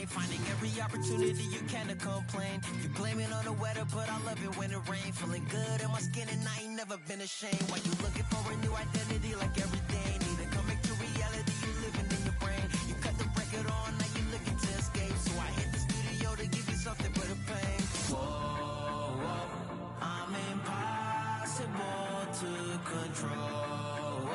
Finding every opportunity you can to complain. You blame it on the weather, but I love it when it rains. Feeling good in my skin and I ain't never been ashamed. While you looking for a new identity like every day. Need to come back to reality, you living in your brain. You cut the record on, now you looking to escape. So I hit the studio to give you something but a pain. Whoa, whoa, I'm impossible to control.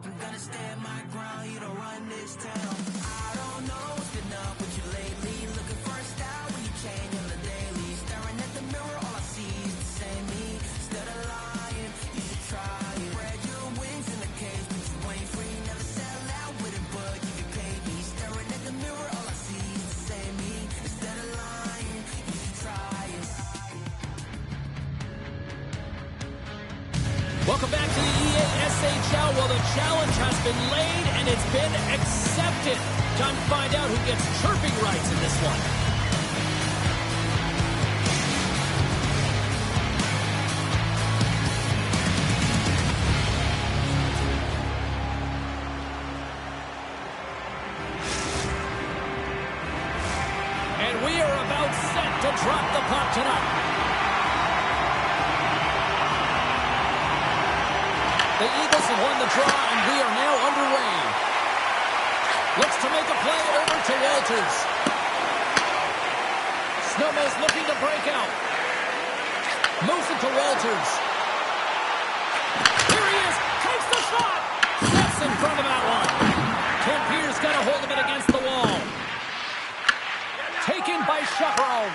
I'm gonna stand my ground, you don't run this town. I don't know what's been up with you lately. Looking for a style when you change on the daily. Staring at the mirror, all I see is the same me. Instead of lying, you should try it. Spread your wings in the cage, but you ain't free. Never sell out with it, but you can pay me. Staring at the mirror, all I see is the same me. Instead of lying, you should try it. Welcome back to the EASHL. Well, the challenge has been laid and it's been accepted. Time to find out who gets chirping rights in this one. And we are about set to drop the puck tonight. The Eagles have won the draw, and we are now underway. Looks to make a play over to Walters. Znojmo's looking to break out. Moves it to Walters. Here he is. Takes the shot. Steps in front of that one. Pierre's got a hold of it against the wall. Taken by Chaperone.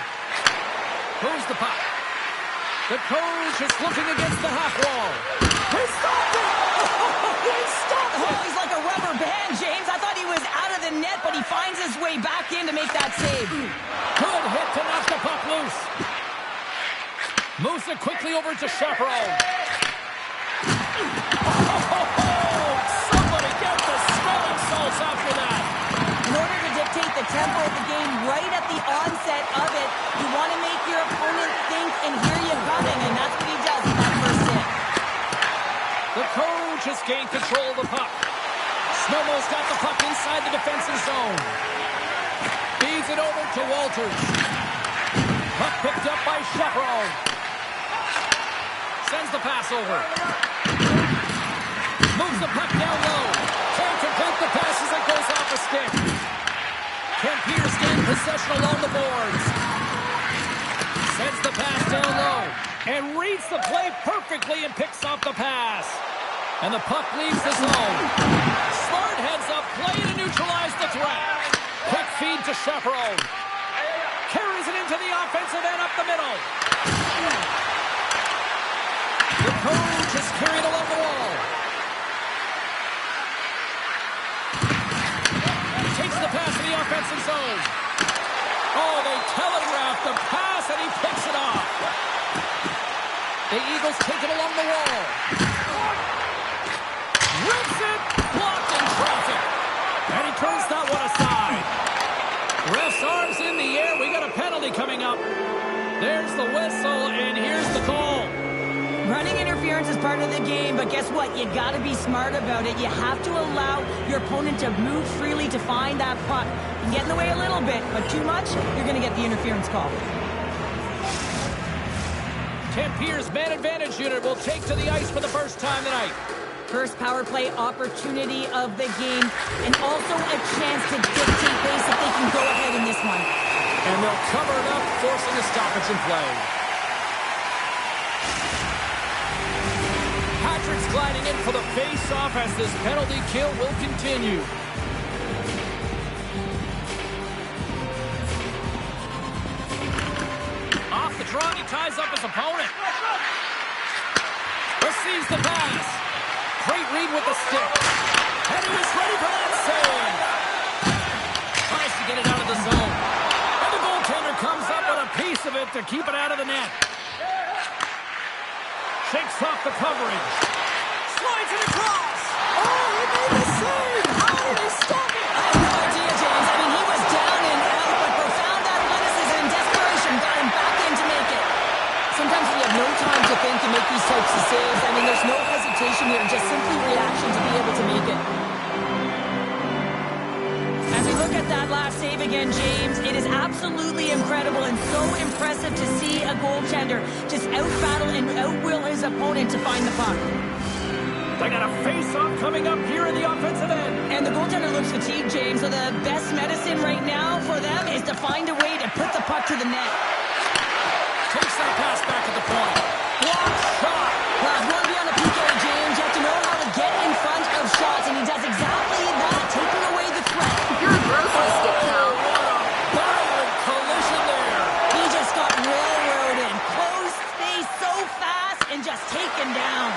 Moves the puck. The coach is looking against the half wall. He stopped it! He stopped it! Oh, he's like a rubber band, James. I thought he was out of the net, but he finds his way back in to make that save. Good hit to knock the puck loose. Moves it quickly over to Chaperone. Oh, somebody get the smelling salts after that. In order to dictate the tempo of the game right at the onset of it, you want to make your opponent think and hear you coming, and that's what he does in that first hit. The coach has gained control of the puck. Znojmo's got the puck inside the defensive zone. Feeds it over to Walters. Puck picked up by Chaperone. Sends the pass over. Moves the puck down low. Can't complete the pass as it goes off a stick. Pierre's gained possession along the boards. Sends the pass down low. And reads the play perfectly and picks off the pass. And the puck leaves the zone. Smart heads up play to neutralize the threat. Quick feed to Chaperone. Carries it into the offensive end up the middle. The coach is carried along the wall. Takes the pass to the offensive zone. Oh, they telegraph the pass and he picks it off. The Eagles take it along the wall. Rips it, blocked in traffic. And he turns that one aside. Ref's arms in the air. We got a penalty coming up. There's the whistle, and here's the call. Running interference is part of the game, but guess what? You got to be smart about it. You have to allow your opponent to move freely to find that puck. You can get in the way a little bit, but too much, you're going to get the interference call. Pierre's man advantage unit will take to the ice for the first time tonight. First power play opportunity of the game, and also a chance to dictate pace if they can go ahead in this one. And they'll cover it up, forcing a stoppage in play. Patrick's gliding in for the face-off as this penalty kill will continue. Off the draw, he ties up his opponent. Receives the pass. Great read with the stick. And he was ready for that save. Tries to get it out of the zone. And the goaltender comes up with a piece of it to keep it out of the net. Shakes off the coverage. Slides it across. Oh, he made the save. How did he stop it? I have no idea, James. I mean, he was down and out, but profound athleticism and desperation got him back in to make it. Sometimes we have no time to think and make these types of saves. I mean, there's no hesitation here, just simply reaction to be able to make it. As we look at that last save again, James, it is absolutely incredible and so impressive to see a goaltender just out-battle and out-will his opponent to find the puck. They got a face-off coming up here in the offensive end. And the goaltender looks fatigued, James, so the best medicine right now for them is to find a way to put the puck to the net. Takes that pass back at the point. Block shot. Well, if you want to be on a PK, James, you have to know how to get in front of shots, and he does exactly that, taking away the threat. You're a grocery stick, pal. What a violent collision there. He just got railroaded. Closed space so fast and just taken down.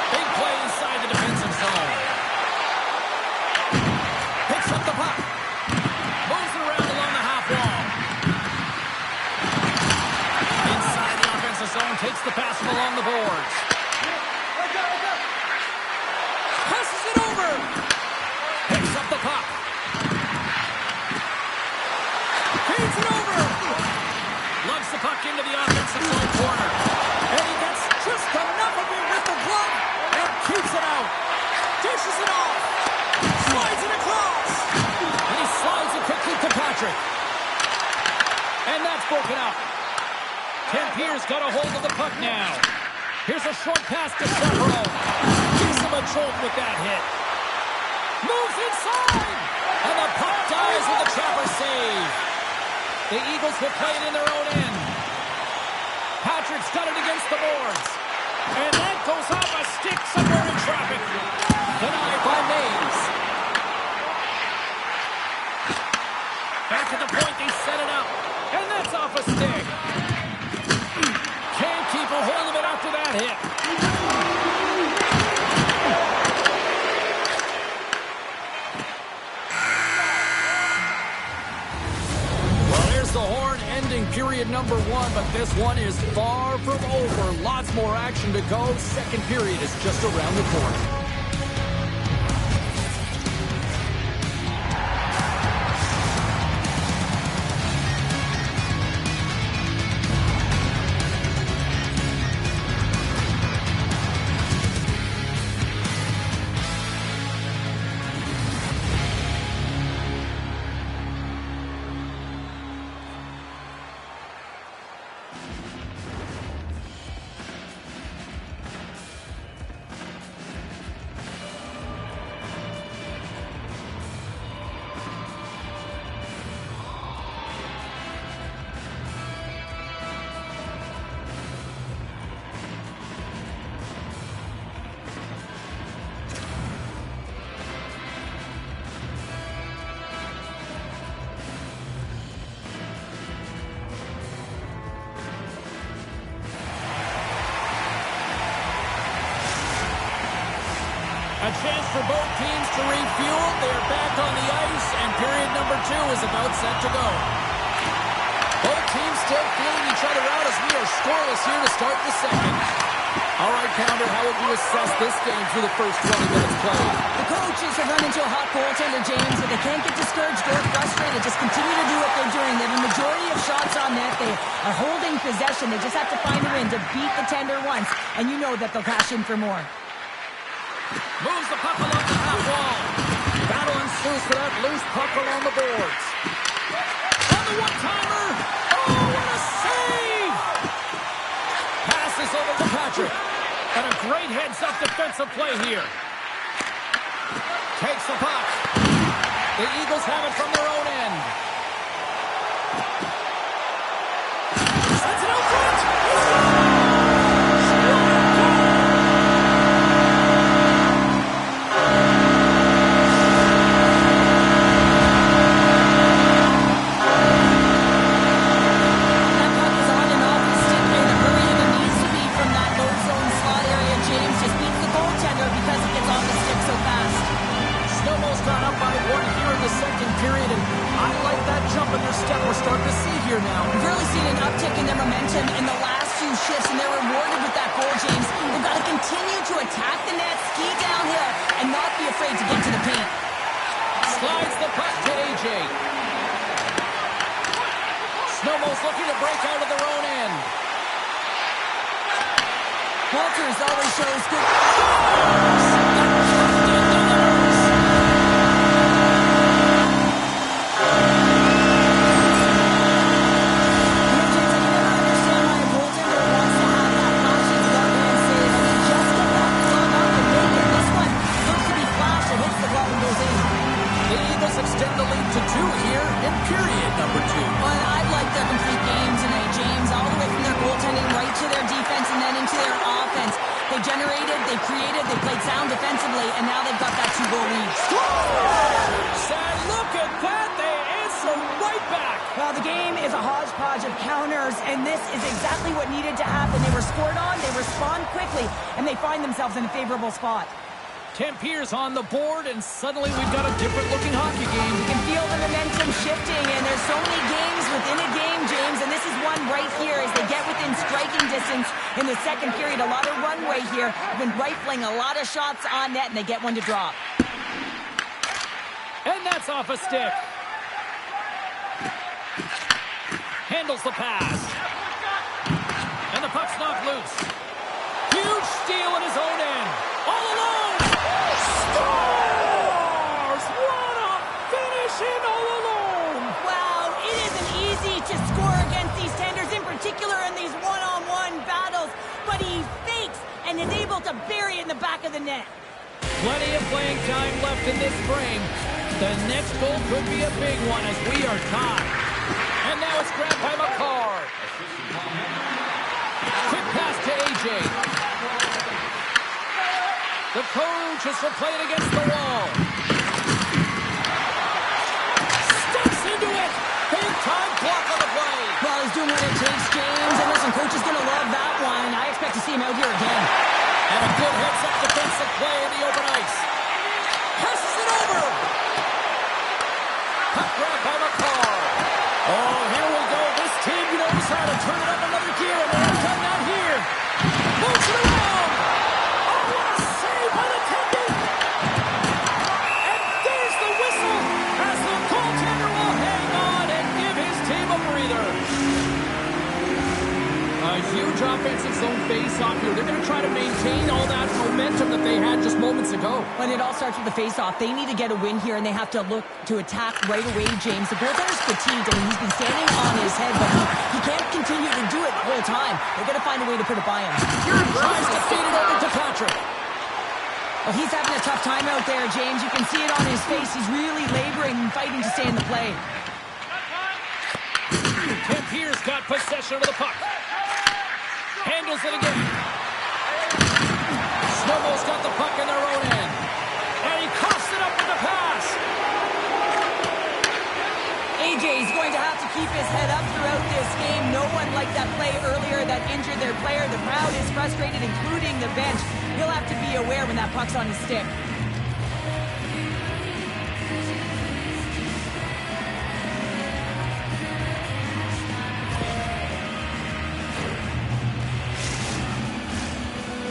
Big play inside the defensive zone. Picks up the puck. Moves it around along the half wall. Inside the offensive zone, takes the pass from along the boards. Passes it over. Picks up the puck. Feeds it over. Lugs the puck into the offensive zone corner. And he gets just enough of it with the glove and keeps it out. Dishes it off. Slides it across. And he slides it quickly to Patrick. And that's broken up. Pierre's got a hold of the puck now. Here's a short pass to Severo. Gives him a jolt with that hit. Moves inside. And the puck dies with a chopper save. The Eagles will play it in their own end. Patrick's got it against the boards. And that goes off a stick somewhere in traffic. Denied by Mays. Back to the point, they set it up. And that's off a stick. Can't keep a hold of it after that hit. Well, there's the horn ending period number 1, but this one is far from over. Lots more action to go. Second period is just around the corner. A chance for both teams to refuel. They're back on the ice, and period number 2 is about set to go. Both teams still feeling each other out as we are scoreless here to start the second. All right, Pounder, how would you assess this game through the first 20 minutes played? The coaches have run into a hot goaltender, James, but they can't get discouraged or frustrated. Just continue to do what they're doing. They have a majority of shots on net. They are holding possession. They just have to find a win to beat the tender once, and you know that they'll cash in for more. Moves the puck along the half wall. Battle ensues for that loose puck along the boards. On the one-timer. Oh, what a save! Passes over to Patrick. And a great heads-up defensive play here. Takes the puck. The Eagles have it from their own end. Sends it out front. afraid to get to the paint. Slides the puck to AJ. Snowmo's looking to break out of their own end. Walters always shows good... Extend the lead to 2 here in period number 2. Well, I'd like their complete game tonight, James. All the way from their goaltending right to their defense and then into their offense. They generated, they created, they played sound defensively, and now they've got that 2-goal lead. Scores! And look at that! They answer right back! Well, the game is a hodgepodge of counters, and this is exactly what needed to happen. They were scored on, they respond quickly, and they find themselves in a favorable spot. Tempere's on the board, and suddenly we've got a different-looking hockey game. You can feel the momentum shifting, and there's so many games within a game, James, and this is one right here as they get within striking distance in the second period. A lot of runway here. They've been rifling a lot of shots on net, and they get one to drop. And that's off a stick. Handles the pass. And the puck's knocked loose. Huge steal in his own end. All alone. Scores! What a finish in all alone! Wow, it isn't easy to score against these tenders, in particular in these one-on-one battles, but he fakes and is able to bury it in the back of the net. Plenty of playing time left in this frame. The next goal could be a big one as we are tied. And now it's grabbed by McCarr. Quick pass to AJ. The coach is for playing against the wall. Steps into it. Big time block on the play. Well, he's doing what it takes, James. And listen, coach is going to love that one. I expect to see him out here again. And a good heads-up defensive play in the open ice. Passes it over. Puck grab by McCarr. Oh, here we go. This team knows how to turn it up another gear, and they have done that here. Moves it around. Oh, what a save by the Tempe. And there's the whistle as the goaltender will hang on and give his team a breather. A huge offensive zone face-off here. They're going to try to maintain all that momentum that they had just moments ago. When it all starts with the face-off, they need to get a win here, and they have to look to attack right away, James. The goaltender's fatigued. I mean, he's been standing on his head, but he can't continue to do it the whole time. They've got to find a way to put it by him. Tries to feed it over to Patrick. Well, he's having a tough time out there, James. You can see it on his face. He's really laboring and fighting to stay in the play. Tempere's got possession of the puck. Handles it again. Snowmo's got the puck in their own end. And he coughs it up with the pass. AJ's going to have to keep his head up throughout this game. No one liked that play earlier that injured their player. The crowd is frustrated, including the bench. He'll have to be aware when that puck's on his stick.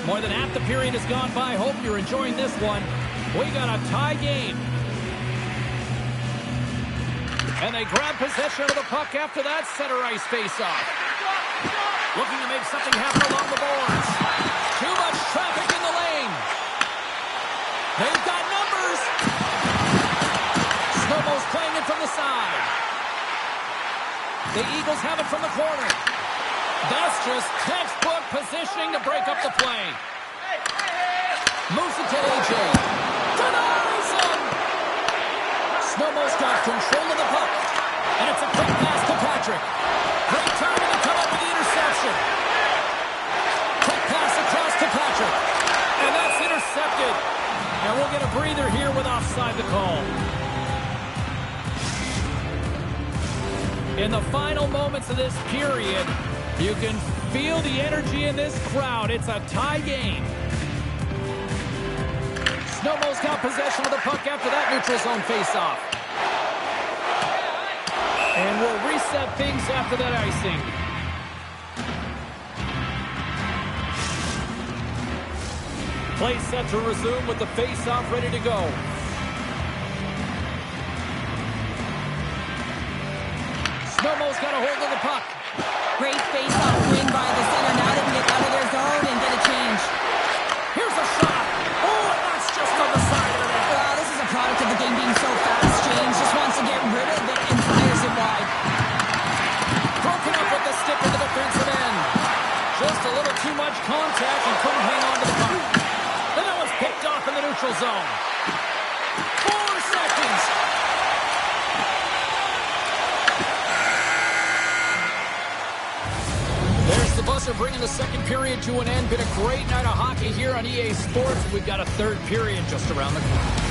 More than half the period has gone by. Hope you're enjoying this one. We got a tie game. And they grab possession of the puck after that center ice face-off. Looking to make something happen along the boards. Too much traffic in the lane. They've got numbers. Snowmo's playing it from the side. The Eagles have it from the corner. That's just textbook positioning to break up the play. Moves it to AJ. Denies him! Snowmo's got control of the puck. And it's a quick pass to Patrick. Great time to come up with the interception. Quick pass across to Patrick. And that's intercepted. And we'll get a breather here with offside the call. In the final moments of this period, you can feel the energy in this crowd. It's a tie game. Snowmo's got possession of the puck after that neutral zone faceoff. And we'll reset things after that icing. Play set to resume with the face-off ready to go. Znojmo's got a hold of the puck. Great face-off win by the center. Now they can get out of their zone and get a change. Here's a shot. Oh, and that's just on the side of the net. Well, this is a product of the game being so fast. James just wants to get rid of it and fires it wide. Broken up with the stick in the defensive end. Just a little too much contact and couldn't hang on to the puck. And that was picked off in the neutral zone. 4 seconds. There's the buzzer bringing the second period to an end. Been a great night of hockey here on EA Sports. We've got a third period just around the corner.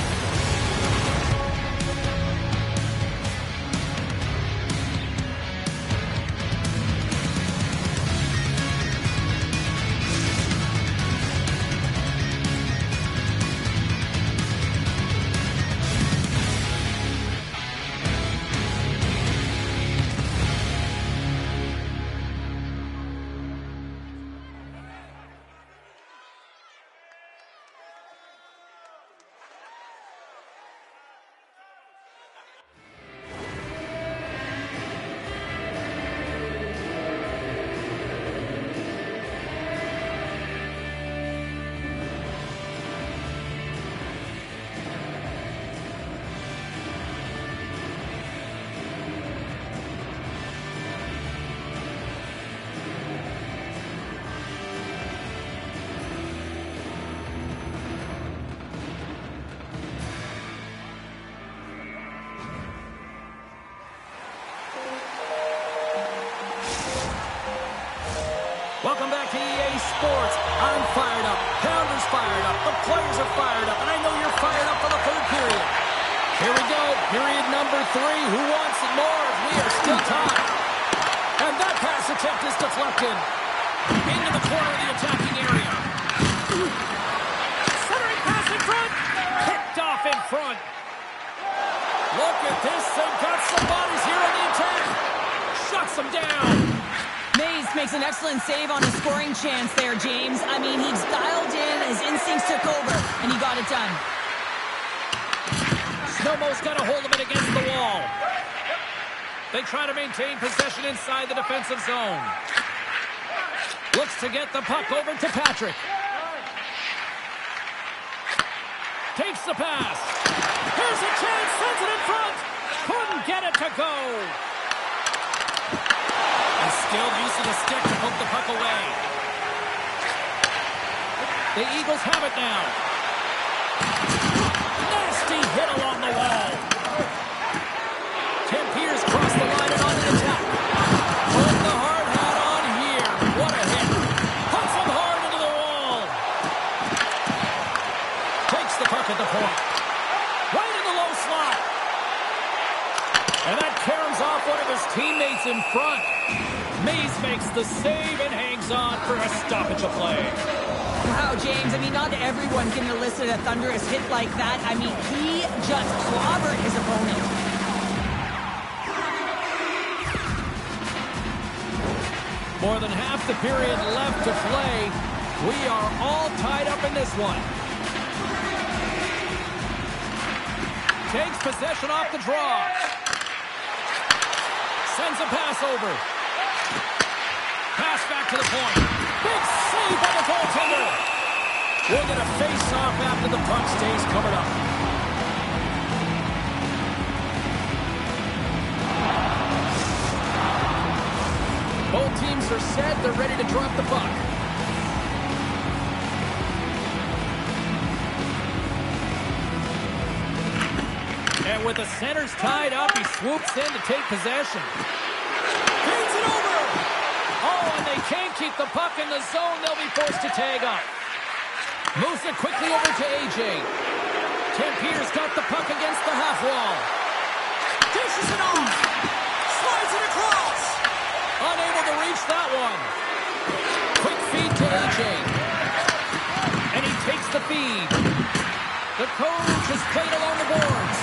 Welcome back to EA Sports. I'm fired up. Pounder's fired up. The players are fired up. And I know you're fired up for the third period. Here we go. Period number 3. Who wants it more? We are still tied. And that pass attempt is deflected. Into the corner of the attacking area. Centering pass in front. Picked off in front. Look at this. They've got some bodies here on the attack. Shuts them down. Mays makes an excellent save on a scoring chance there, James. I mean, he's dialed in, his instincts took over, and he got it done. Znojmo's got a hold of it against the wall. They try to maintain possession inside the defensive zone. Looks to get the puck over to Patrick. Takes the pass. Here's a chance, sends it in front. Couldn't get it to go. And skilled use of the stick to poke the puck away. The Eagles have it now. Nasty hit along the wall. Pierce crossed the line and on the attack. Put the hard hat on here. What a hit. Puts him hard into the wall. Takes the puck at the point. Right in the low slot. And that caroms off one of his teammates in front. Mays makes the save and hangs on for a stoppage of play. Wow, James, I mean, not everyone can elicit a thunderous hit like that. I mean, he just clobbered his opponent. More than half the period left to play. We are all tied up in this one. Takes possession off the draw. Sends a pass over. Pass back to the point. Big save by the goaltender. We'll get a face-off after the puck stays covered up. Both teams are set. They're ready to drop the puck. And with the centers tied up, he swoops in to take possession. Feeds it over. Oh, and they can't keep the puck in the zone. They'll be forced to tag up. Moves it quickly over to AJ. Pierre's got the puck against the half wall. Dishes it off. Slides it across. Unable to reach that one. Quick feed to AJ. And he takes the feed. The coach has played along the boards.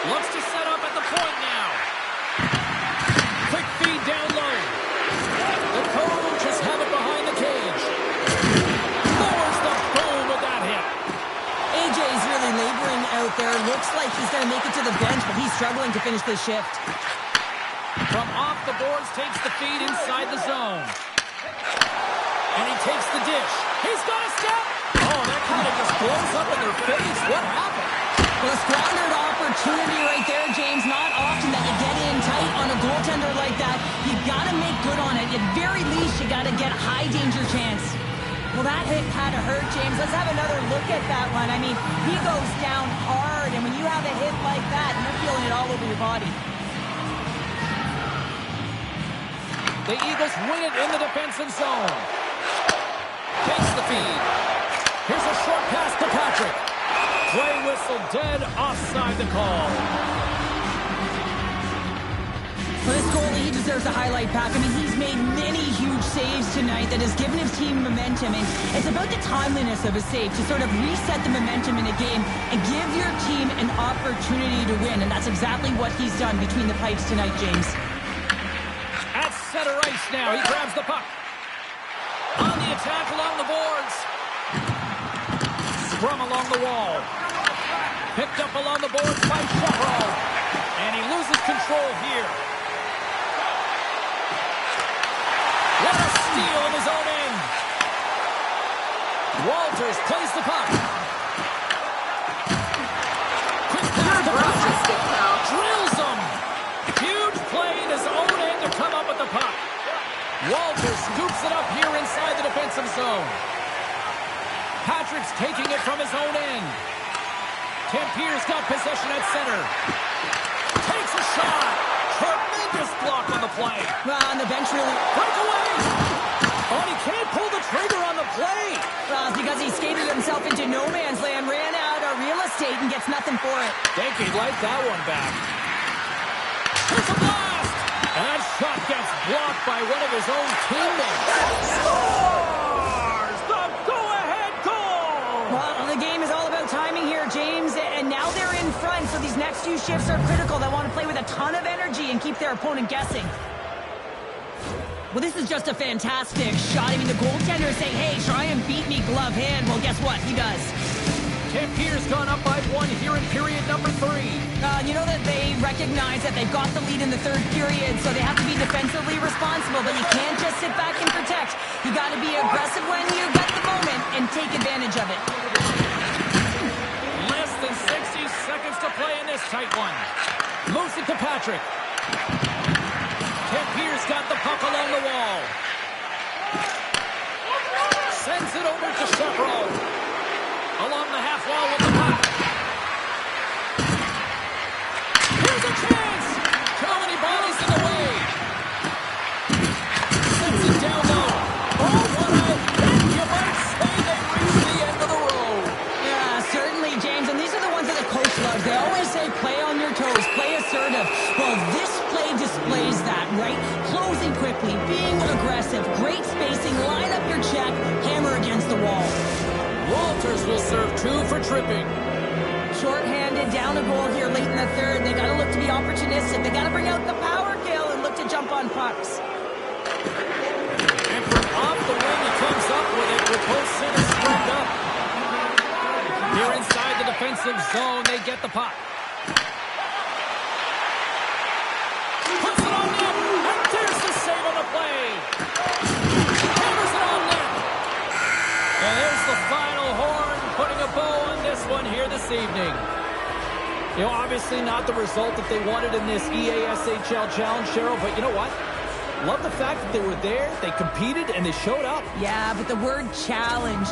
Looks to set up at the point now. Quick feed down low. The coach has had it behind the cage. looks like he's going to make it to the bench, but he's struggling to finish this shift. From off the boards, takes the feed inside the zone. And he takes the dish. He's got a step. Oh, that kind of just blows up in their face. What happened? Well, a squandered opportunity right there, James. Not often that you get in tight on a goaltender like that. You got to make good on it. At very least, you got to get a high danger chance. Well, that hit had to hurt, James. Let's have another look at that one. I mean, he goes down hard, and when you have a hit like that, you're feeling it all over your body. The Eagles win it in the defensive zone. Takes the feed. Here's a short pass to Patrick. Play whistle dead, offside the call. For this goalie, he deserves a highlight pack. I mean, he's made many huge saves tonight that has given his team momentum. And it's about the timeliness of a save to sort of reset the momentum in a game and give your team an opportunity to win. And that's exactly what he's done between the pipes tonight, James. At center ice now, he grabs the puck. On the attack along the boards. Scrum along the wall. Picked up along the boards by Shepard. And he loses control here. What a steal in his own end. Walters plays the puck. Quick pass to Patrick. Drills him. Huge play in his own end to come up with the puck. Walters scoops it up here inside the defensive zone. Patrick's taking it from his own end. Tempier's got possession at center. Takes a shot. Tremendous block on the play. Well, on the bench really... Breakaway! Oh, he can't pull the trigger on the play. Well, because he skated himself into no man's land, ran out of real estate, and gets nothing for it. Think he'd like that one back. Here's a blast! And that shot gets blocked by one of his own teammates. Scores! The go-ahead goal! Well, the game is all about timing here, James, and now they're in front, so these next few shifts are critical. They want to play with a ton of energy and keep their opponent guessing. Well, this is just a fantastic shot. I mean, the goaltender is saying, hey, try and beat me glove hand. Well, guess what? He does. Tempier's gone up by one here in period number 3. You know that they recognize that they've got the lead in the third period, so they have to be defensively responsible, but you can't just sit back and protect. You got to be aggressive when you get the moment and take advantage of it. Less than 60 seconds to play in this tight one. Moves it to Patrick. Tempier's got the puck along the wall. Sends it over to Shepard. Along the half wall with the puck. Here's a chance. Too many bodies in the way. Sends it down low. Oh, what a hit. You might say they reached the end of the road. Yeah, certainly, James. And these are the ones that the coach loves. They always say play on your toes, play assertive. Well, this play displays that, right? Closing quickly, being aggressive, great spacing, line up your check, hammer against the wall. Walters will serve 2 for tripping. Short-handed, down a goal here late in the third. They got to look to be opportunistic. They got to bring out the power kill and look to jump on pucks. And from off the wing, he comes up with it with both centers spread up. Here inside the defensive zone, they get the puck. Puts it on net, and there's the save on the play. Hammers it on net. And there's the final horn, putting a bow on this one here this evening. You know, obviously not the result that they wanted in this EASHL challenge, Cheryl, but you know what? Love the fact that they were there, they competed, and they showed up. Yeah, but the word challenge...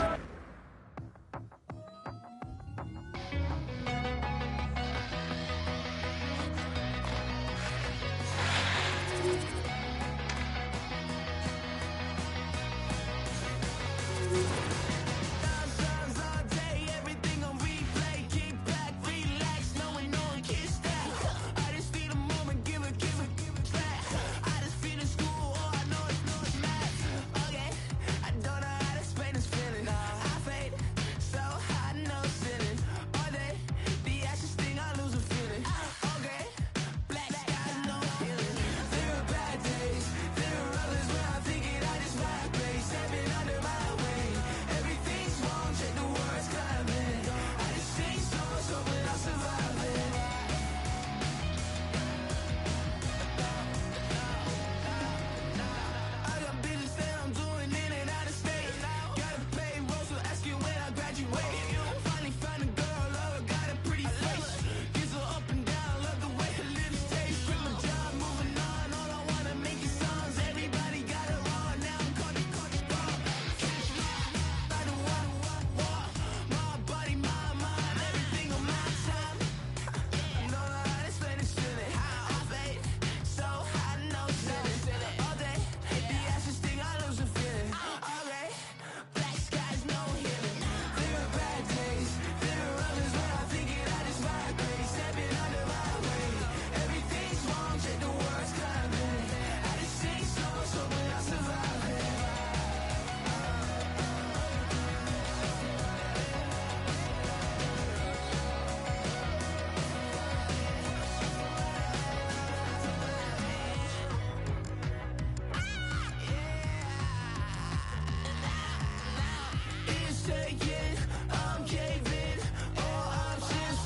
taking, I'm caving. All options,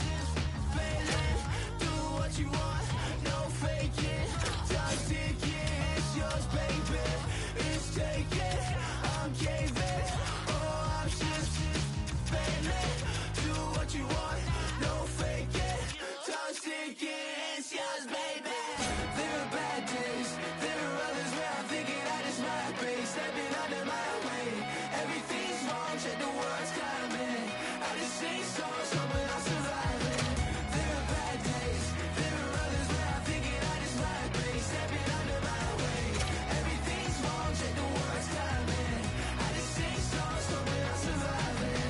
failing. Do what you want, no faking. Time ticking, it's yours, baby. It's taking, I'm caving. All options, failing. Do what you want, no faking. Time ticking, it's yours, baby. There are bad days, there are others where I'm thinking I just might be stepping under my weight. Everything's wrong, check the words coming. I just sing songs, hoping I'll survive it. There are bad days, there are others where I'm thinking I just might be stepping under my weight. Everything's wrong, check the words coming. I just sing songs, hoping I'll survive it.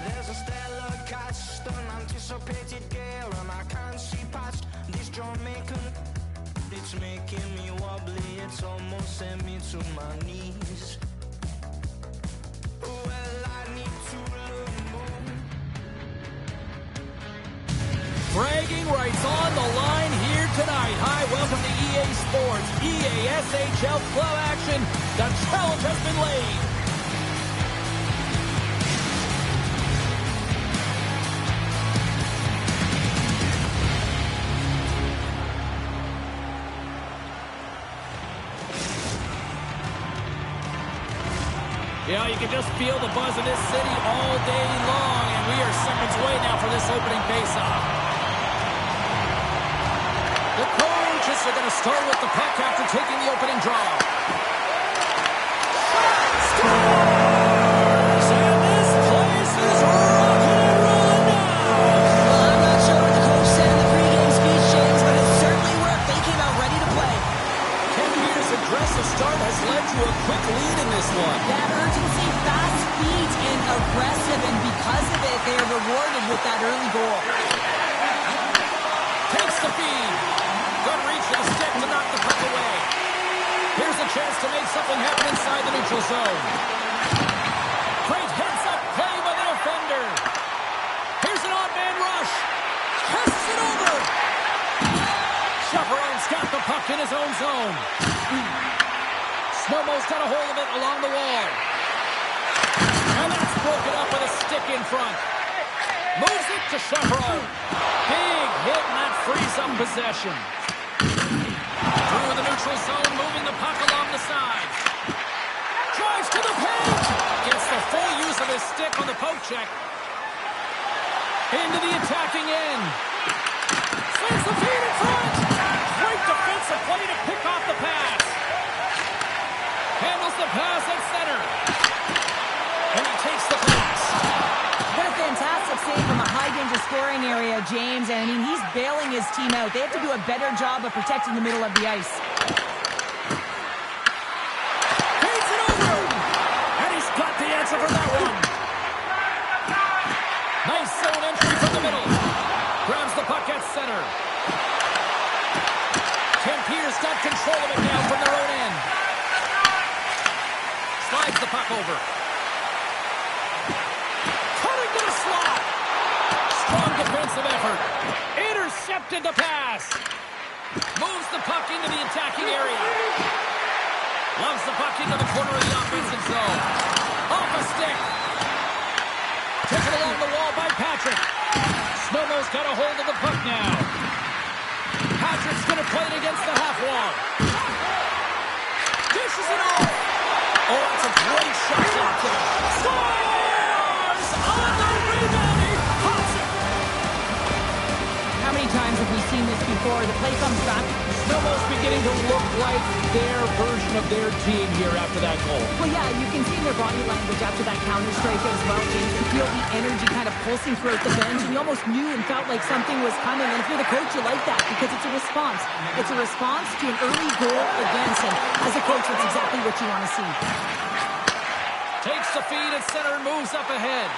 There's a stellar cast, an anticipated gale, and I can't see past this Jamaican. It's making me wobbly, it's almost sent me to my knees. Well, I need to learn more. Bragging rights on the line here tonight. Hi, welcome to EA Sports, EA SHL Club action. The challenge has been laid. Yeah, you can just feel the buzz of this city all day long, and we are seconds away now for this opening face-off. The coaches are going to start with the puck after taking the opening draw. Scores! And this place is rocking and rolling now! Well, I'm not sure what the coach said in the pregame speech, James, but it certainly worked. They came out ready to play. Kempier's aggressive start has led to a quick lead in this one. That urgency, fast feet, and aggressive, and because of it, they are rewarded with that early goal. Takes the feed. Good reach for the stick to knock the puck away. Here's a chance to make something happen inside the neutral zone. Great heads-up play by the defender. Here's an odd man rush. Passes it over. Chaperone's got the puck in his own zone. Snowmo's got a hold of it along the wall. And that's broken up with a stick in front. Moves it to Chaperone. Big hit, and that frees up possession. Through the neutral zone, moving the puck along the sides. Drives to the paint. Gets the full use of his stick on the poke check. Into the attacking end. Sends the feed in front. Great defensive play to pick off the pass. Handles the pass at center. And he takes the pass. What a fantastic save from a high-danger scoring area, James. And, I mean, he's bailing his team out. They have to do a better job of protecting the middle of the ice. Feeds it over. And he's got the answer for that one. Nice zone entry from the middle. Grabs the puck at center. Kempier's got control of it now from their own end. Slides the puck over. Cutting to the slot. Strong defensive effort. Intercepted the pass. Moves the puck into the attacking area. Loves the puck into the corner of the offensive zone. Off a stick. Taken along the wall by Patrick. Snowmo's got a hold of the puck now. Patrick's going to play it against the half wall. Dishes it off. Oh, that's a great shot clock there. Scores! On the rebound, he pops it. How many times have we seen this before? The play comes back. Snowmo's beginning to look like their version of their team here after that goal. Well, yeah, you can see in their body language after that counter strike as well, James. You feel the energy kind of pulsing throughout the bench, and you almost knew and felt like something was coming. And if you're the coach, you like that because it's a response. It's a response to an early goal against him. As a coach, that's exactly what you want to see. Takes the feed at center and moves up ahead.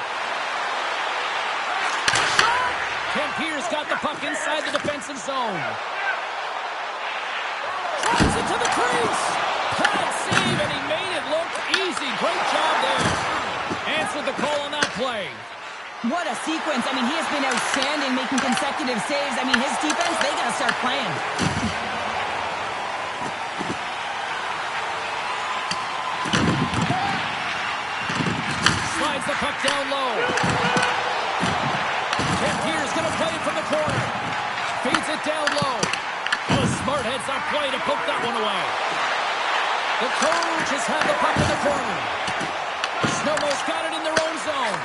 Kempier's got the puck inside the defensive zone. Drives it to the crease. Pad save, and he made it look easy. Great job there. Answered the call on that play. What a sequence. I mean, he has been outstanding making consecutive saves. I mean, his defense, they got to start playing. Slides the puck down low. Kempier's going to play it from the corner. Feeds it down low. Oh, smart heads-up play to poke that one away. The coach has had the puck in the corner. Znojmo's got it in their own zone.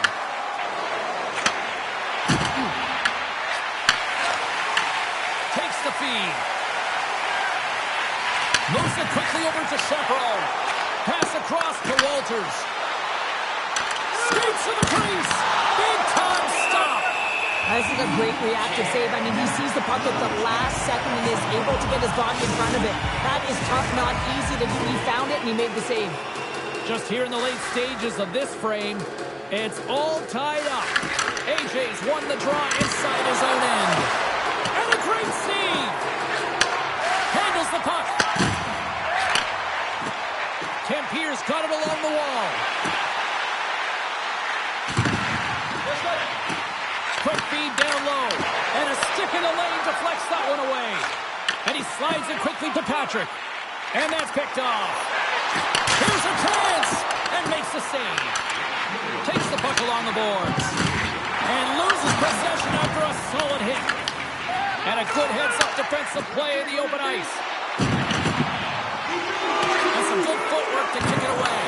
Takes the feed. Moves it quickly over to Chaparral. Pass across to Walters. Skates to the crease. Big time stop. This is a great reactive save. I mean, he sees the puck at the last second and is able to get his body in front of it. That is tough, not easy to do. He found it and he made the save. Just here in the late stages of this frame, it's all tied up. AJ's won the draw inside his own end. And a great save. Handles the puck. Kempier's got it along the wall. Quick feed down low. And a stick in the lane deflects that one away. And he slides it quickly to Patrick. And that's picked off. Here's a chance. And makes the save. Takes the puck along the boards. And loses possession after a solid hit. And a good heads-up defensive play in the open ice. And some good footwork to kick it away.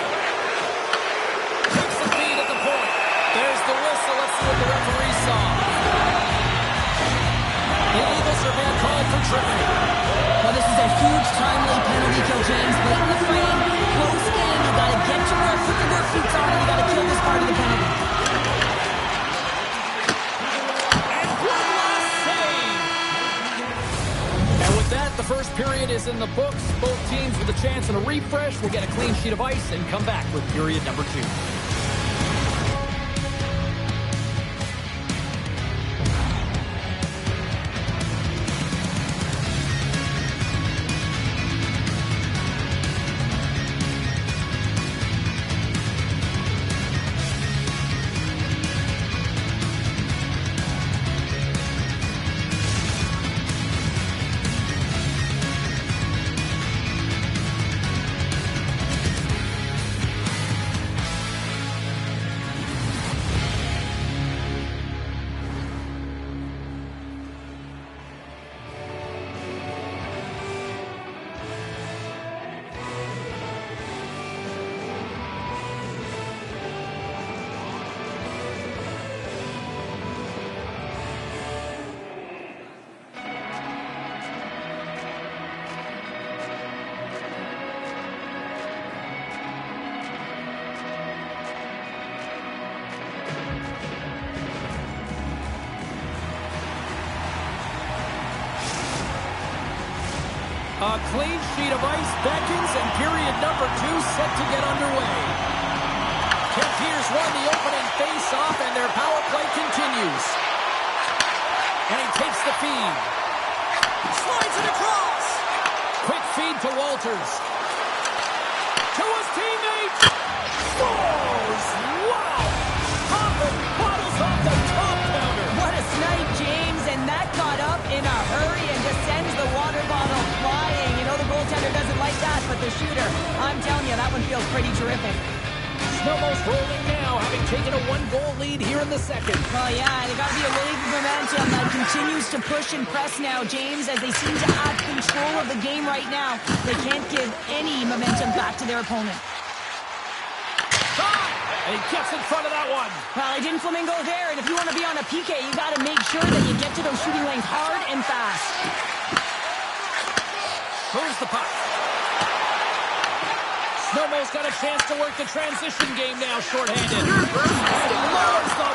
Takes the feed at the point. There's the whistle. Let's see what the referee saw. The Eagles are being called for tripping. Well, this is a huge timely penalty kill, James. Late in the frame, close game. You got to get to work, put the work boots on, and you got to kill this part of the penalty. And one last save. And with that, the first period is in the books. Both teams with a chance and a refresh will get a clean sheet of ice and come back with period number 2. A clean sheet of ice beckons, and period number 2 set to get underway. Kempier's won the opening face-off, and their power play continues. And he takes the feed. Slides it across. Quick feed to Walters. To his teammate. Scores! Wow! Hoffman bottles off the top counter. What a snipe, James, and that got up in a hurry and just sends the water bottle flying. You know the goaltender doesn't like that, but the shooter, I'm telling you, that one feels pretty terrific. Znojmo's rolling now, having taken a 1-goal lead here in the second. Well, yeah, they got to be a wave of momentum that continues to push and press now, James, as they seem to have control of the game right now. They can't give any momentum back to their opponent. And he gets in front of that one. Well, he didn't flamingo there, and if you want to be on a PK, you got to make sure that you get to those shooting lanes hard and fast. Moves the puck. Znojmo's got a chance to work the transition game now, shorthanded. And lowers the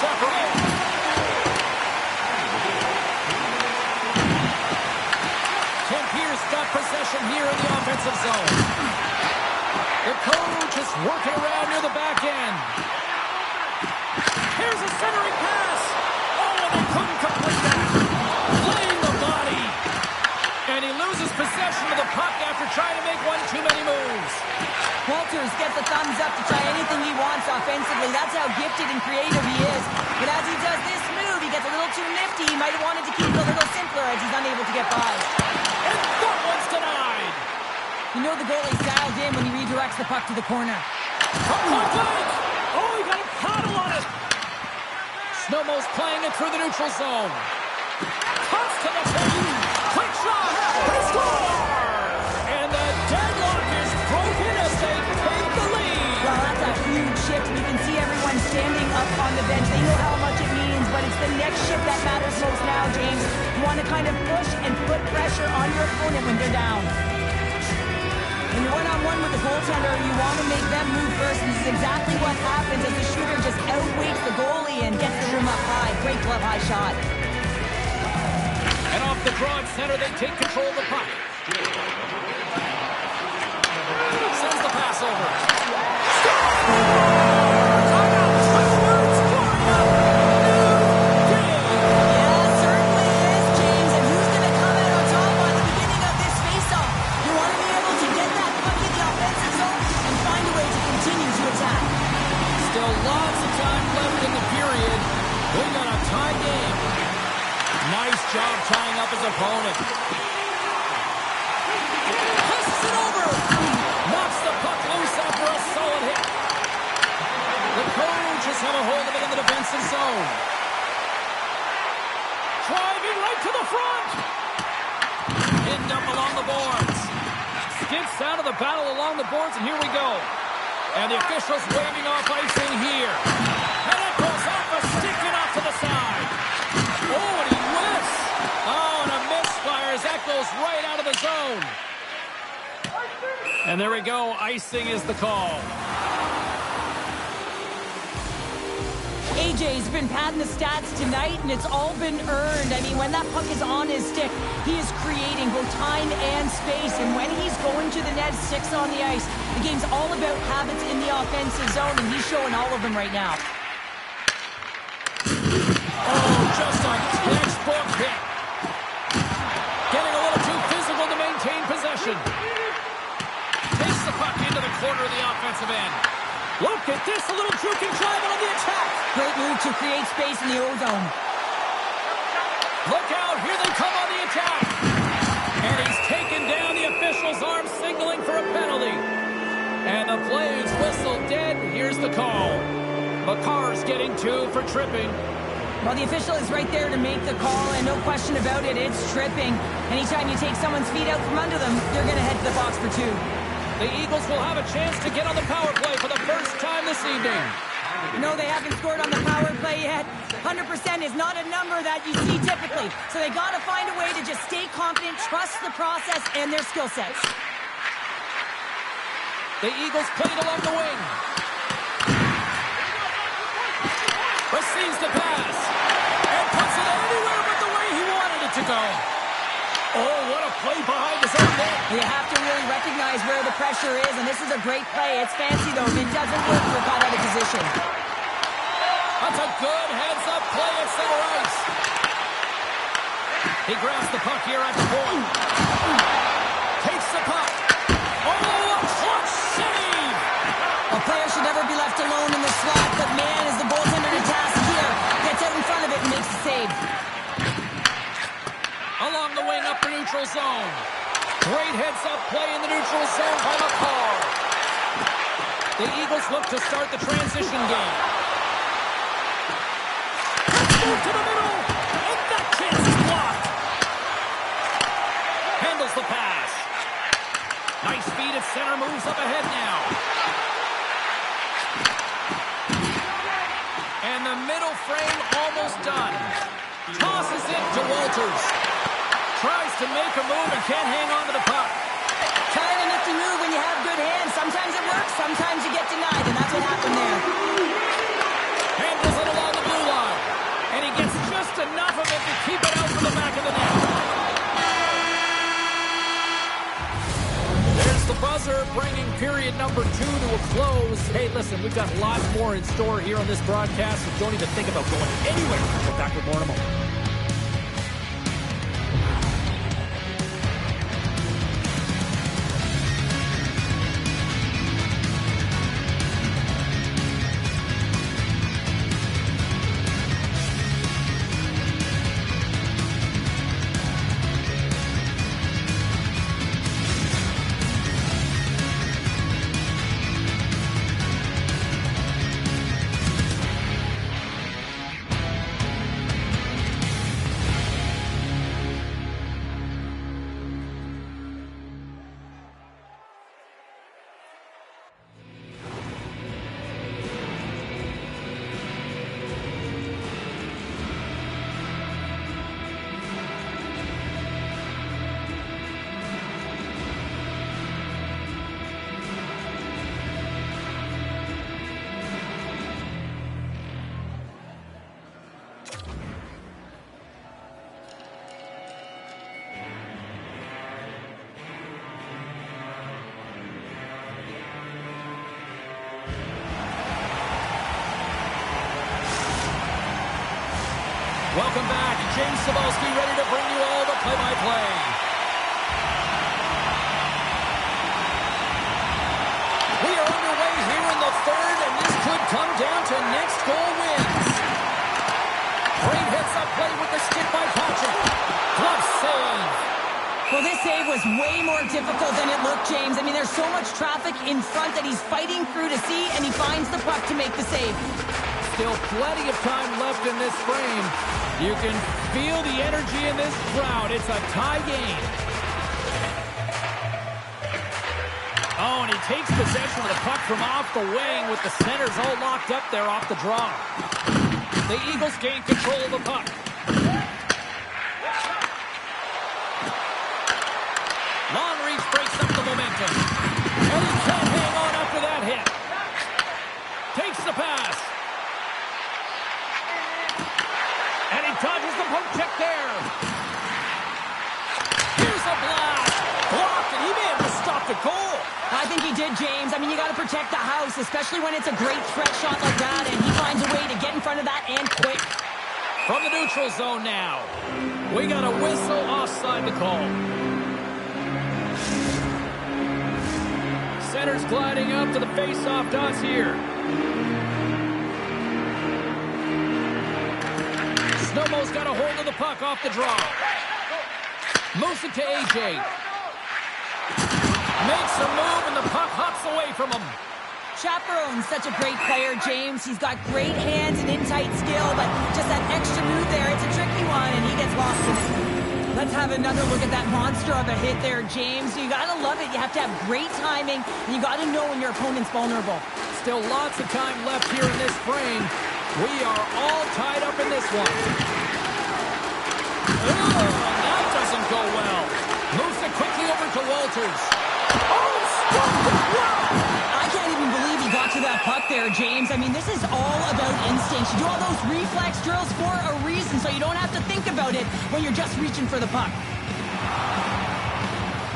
separate. Pierce got possession here in the offensive zone. The coach is working around near the back end. Here's a centering pass. Oh, and they couldn't complete that. Playing the body. And he loses possession of the puck after trying to make one too many moves. Walters gets the thumbs up to try anything he wants offensively. That's how gifted and creative he is. But as he does this move, he gets a little too nifty. He might have wanted to keep it a little simpler as he's unable to get by. And that one's denied. You know the goalie's dialed in when he redirects the puck to the corner. Oh, he got a paddle on it. Znojmo's playing it through the neutral zone. Toss to the pin. Quick shot. They score. And the deadlock is broken as they take the lead. Well, that's a huge shift. You can see everyone standing up on the bench. They know how much it means, but it's the next shift that matters most now, James. You want to kind of push and put pressure on your opponent when they're down. When you're one-on-one with the goaltender, you want to make them move first. And this is exactly what happens as the shooter just outweights the goalie and gets the room up high. Great glove high shot. And off the draw at center, they take control of the puck. Sends the pass over. Job tying up his opponent. Passes it over. Knocks the puck loose after a solid hit. The coaches have a hold of it in the defensive zone. Driving right to the front. Pinned up along the boards. Skips out of the battle along the boards, and here we go. And the officials waving off icing here. And it goes off a stick and off to the side. Oh, and he whiffs. Oh, and a misfire as that goes right out of the zone. And there we go. Icing is the call. AJ's been padding the stats tonight, and it's all been earned. I mean, when that puck is on his stick, he is creating both time and space. And when he's going to the net, 6 on the ice, the game's all about habits in the offensive zone, and he's showing all of them right now. Oh, just a textbook hit. Getting a little too physical to maintain possession. Takes the puck into the corner of the offensive end. Look at this, a little juke and drive on the attack. Great move to create space in the O-zone. Look out, here they come on the attack. And he's taken down, the official's arm signaling for a penalty. And the play is whistled dead. Here's the call. McCarr's getting 2 for tripping. Well, the official is right there to make the call, and no question about it, it's tripping. Anytime you take someone's feet out from under them, you're going to head to the box for 2. The Eagles will have a chance to get on the power play for the first time this evening. No, they haven't scored on the power play yet. 100% is not a number that you see typically. So they got to find a way to just stay confident, trust the process and their skill sets. The Eagles played along the wing. Receives the pass. And puts it anywhere but the way he wanted it to go. Oh, what a play behind his own net. You have to really recognize where the pressure is, and this is a great play. It's fancy, though. If it doesn't work, you're caught out of position. That's a good heads-up play at center ice. He grabs the puck here at the point. Takes the puck. Oh, a clutch save! A player should never be left alone in the slot, but man, is the goaltender to task here. Gets out in front of it and makes the save. Along the wing, upper neutral zone. Great heads-up play in the neutral zone by McCarr. The Eagles look to start the transition game. Let's move to the middle, and that chance is blocked. Handles the pass. Nice feed at center, moves up ahead now. And the middle frame almost done. Tosses it to Walters. Tries to make a move and can't hang on to the puck. Kind of nifty move when you have good hands. Sometimes it works, sometimes you get denied, and that's what happened there. Handles it along the blue line. buzzer, bringing period number 2 to a close. Hey, listen, we've got lots more in store here on this broadcast, so don't even think about going anywhere. We'll back with more in a moment. Welcome back. James Cybulski ready to bring you all the play-by-play. We are underway here in the third, and this could come down to next goal wins. Great hits up play with the stick by Patrick. Glove save. Well, this save was way more difficult than it looked, James. I mean, there's so much traffic in front that he's fighting through to see, and he finds the puck to make the save. Still plenty of time left in this frame. You can feel the energy in this crowd. It's a tie game. Oh, and he takes possession of the puck from off the wing with the centers all locked up there off the draw. The Eagles gain control of the puck. Long reach breaks up the momentum. And he can't hang on after that hit. Takes the pass. And he dodges the poke check there. Here's a blast. Blocked, and he may have just stopped a goal. I think he did, James. I mean, you got to protect the house, especially when it's a great threat shot like that, and he finds a way to get in front of that and quick. From the neutral zone now. We got a whistle offside the call. Center's gliding up to the face-off dots here. Znojmo's got a hold of the puck off the draw. Moves it to AJ. Makes a move, and the puck hops away from him. Chaperone's such a great player, James. He's got great hands and in-tight skill, but just that extra move there, it's a tricky one, and he gets lost in it. Let's have another look at that monster of a hit there, James. You got to love it. You have to have great timing, and you got to know when your opponent's vulnerable. Still lots of time left here in this frame. We are all tied up in this one. That doesn't go well. Moves it quickly over to Walters. Oh, stopped it. Wow! I can't even believe he got to that puck there, James. I mean, this is all about instincts. You do all those reflex drills for a reason, so you don't have to think about it when you're just reaching for the puck.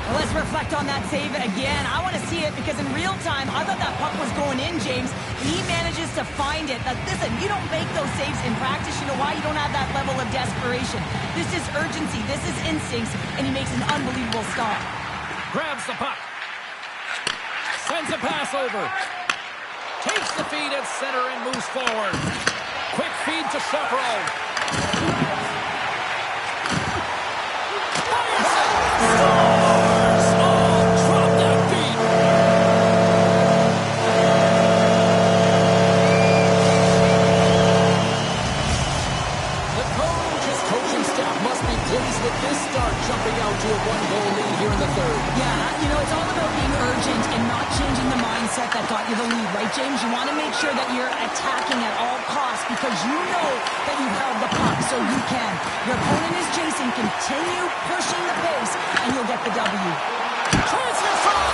Well, let's reflect on that save again. I want to see it because in real time, I thought that puck was going in, James, and he manages to find it. Now, listen, you don't make those saves in practice. You know why? You don't have that level of desperation. This is urgency. This is instincts, and he makes an unbelievable stop. Grabs the puck. Sends a pass over. Takes the feed at center and moves forward. Quick feed to Chevrolet. Fires it. Scores! Oh, drop that feed. The coach's coaching staff must be pleased with this start, jumping out to a one-goal lead here in the third. Yeah, you know, it's all about being urgent and not changing the mindset that got you the lead, right, James? You want to make sure that you're attacking at all costs because you know that you held the puck, so you can. Your opponent is chasing. Continue pushing the pace, and you'll get the W. Transfer from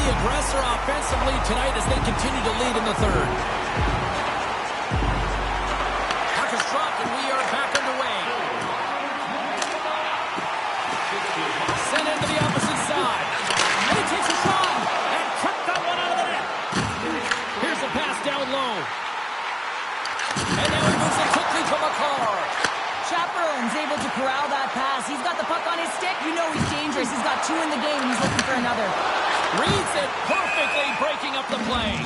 the aggressor offensively tonight as they continue to lead in the third. Puck is dropped and we are back underway. Sent into the opposite side. And he takes a shot and cut that one out of the net. Here's a pass down low. And now he moves it quickly to McCarr. Chaperone's able to corral that pass. He's got the puck on his stick. You know he's dangerous. He's got 2 in the game, and he's looking for another. Reads it perfectly, breaking up the play.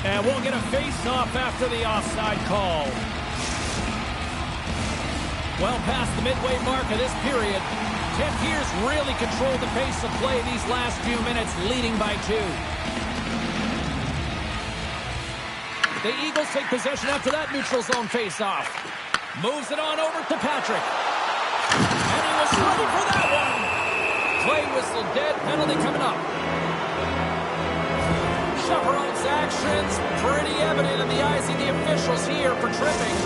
And we'll get a face-off after the offside call. Well past the midway mark of this period, Tempiers really controlled the pace of play these last few minutes, leading by 2. The Eagles take possession after that neutral zone face-off. Moves it on over to Patrick. And he was ready for that one. Play whistle dead, penalty coming up. Chaperone's actions pretty evident in the eyes of the officials here for tripping.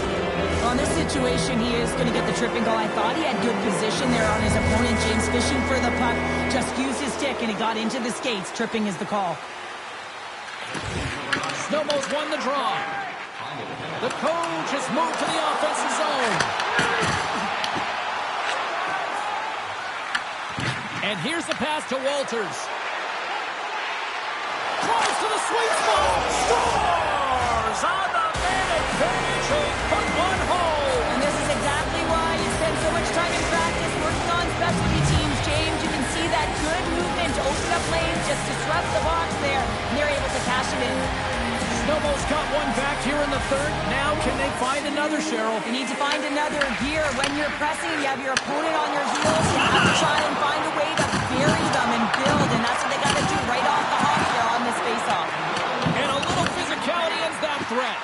On this situation, he is going to get the tripping goal. I thought he had good position there on his opponent. James fishing for the puck. Just used his stick and he got into the skates. Tripping is the call. Znojmo's won the draw. The coach has moved to the offensive zone. And here's the pass to Walters. Drives to the sweet spot. Scores on the man advantage. Put one home. And this is exactly why you spend so much time in practice working on specialty teams, James. You can see that good movement to open up lanes, just disrupt the box there, and they're able to cash it in. Snowball's got one back here in the third. Now can they find another, Cheryl? You need to find another here. When you're pressing, you have your opponent on your heels. You have to try and find a way to bury them and build, and that's what they got to do right off the hop here on this face-off. And a little physicality ends that threat.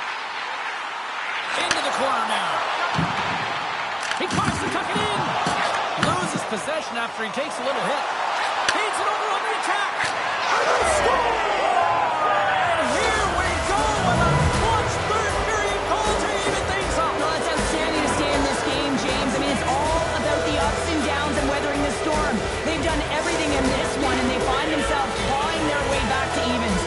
Into the corner now. He tries to tuck it in. Loses possession after he takes a little hit. Feeds it over on the attack. Score! Everything in this one, and they find themselves clawing their way back to evens.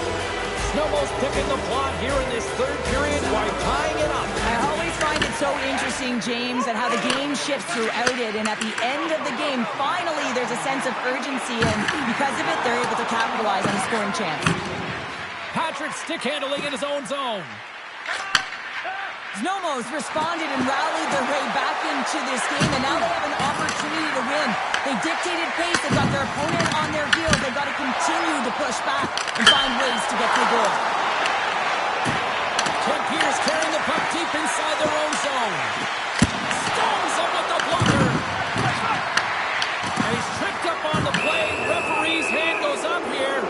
Snowball's picking the plot here in this third period while tying it up. I always find it so interesting, James, at how the game shifts throughout it, and at the end of the game, finally, there's a sense of urgency, and because of it, they're able to capitalize on a scoring chance. Patrick stick handling in his own zone. Znojmo's responded and rallied their way back into this game, and now they have an opportunity to win. They dictated pace. They got their opponent on their heels. They've got to continue to push back and find ways to get through goal. Tempiers carrying the puck deep inside their own zone. Stones up with the blocker. And he's tripped up on the play. Referee's hand goes up here.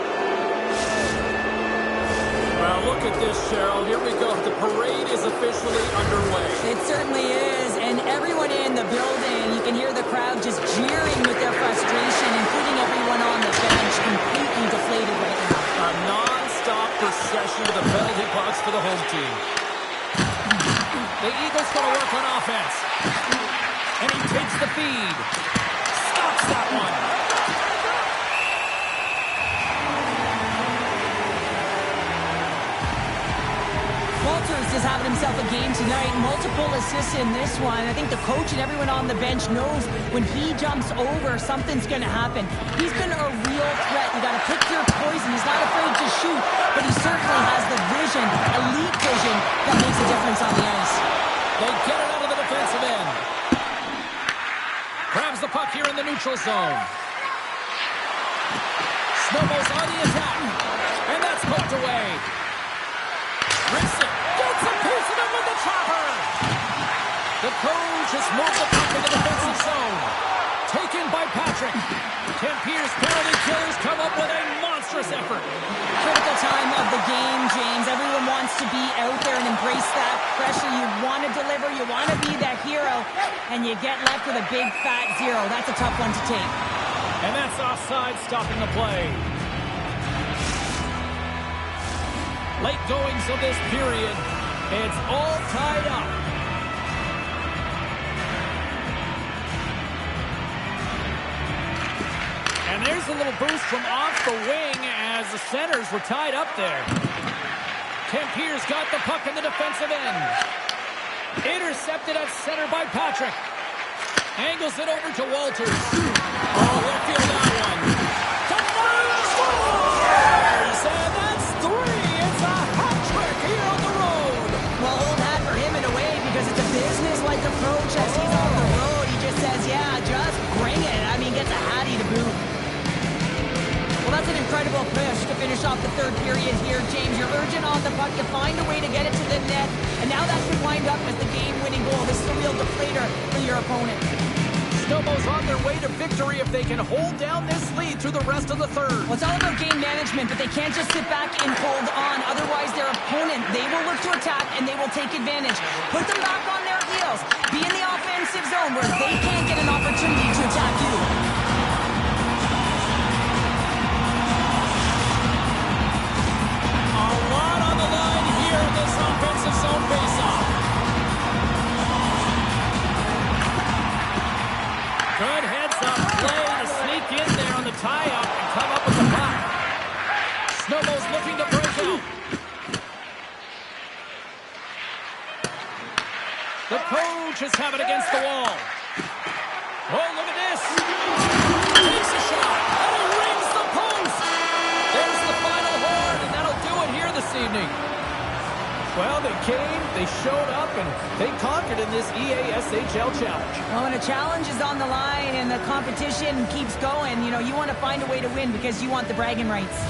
Well, look at this, Cheryl. Here we go. The parade is officially underway. It certainly is, and everyone in the building, you can hear the crowd just jeering with their frustration, including everyone on the bench, completely deflated right now. A non-stop procession to the penalty box for the home team. The Eagles going to work on offense. And he takes the feed. Stops that one. Walters is having himself a game tonight. Multiple assists in this one. I think the coach and everyone on the bench knows when he jumps over, something's going to happen. He's been a real threat. You got to pick your poison. He's not afraid to shoot, but he certainly has the vision, elite vision, that makes a difference on the ice. They get it out of the defensive end. Grabs the puck here in the neutral zone. Snowball's on the attack. And that's poked away. Grissom gets a piece of it with the chopper. The coach has moved the puck in the defensive zone. Taken by Patrick. Tempiers penalty killers come up with a monstrous effort. Critical time of the game, James. Everyone wants to be out there and embrace that pressure. You want to deliver. You want to be that hero. And you get left with a big fat 0. That's a tough one to take. And that's offside, stopping the play. Late goings of this period. It's all tied up. And there's a little boost from off the wing, as the centers were tied up there. Kempier's got the puck in the defensive end. Intercepted at center by Patrick. Angles it over to Walters. Oh, left field that one. Scores! And that's 3. It's a hat trick here on the road. Well, old hat for him in a way because it's a business-like approach as he's on the road. He just says, yeah, just bring it. I mean, gets a hattie to boot. Well, that's an incredible push to finish off the third period here, James. You're urgent on the puck. You find a way to get it to the net, and now that could wind up as the game-winning goal. This is a real deflator for your opponent. Snowballs on their way to victory if they can hold down this lead through the rest of the third. Well, it's all about game management, but they can't just sit back and hold on. Otherwise, their opponent, they will look to attack, and they will take advantage. Put them back on their heels. Be in the offensive zone where they can't get an opportunity to attack you. A lot on the line here in this offensive zone faceoff. Good heads-up play to sneak in there on the tie-up and come up with the puck. Snowball's looking to break out. The coaches have it against the wall. Oh, look at this. Takes a shot, and he rings the post. There's the final horn, and that'll do it here this evening. Well, they came, they showed up, and they conquered in this EASHL challenge. Well, when a challenge is on the line and the competition keeps going, you know, you want to find a way to win because you want the bragging rights.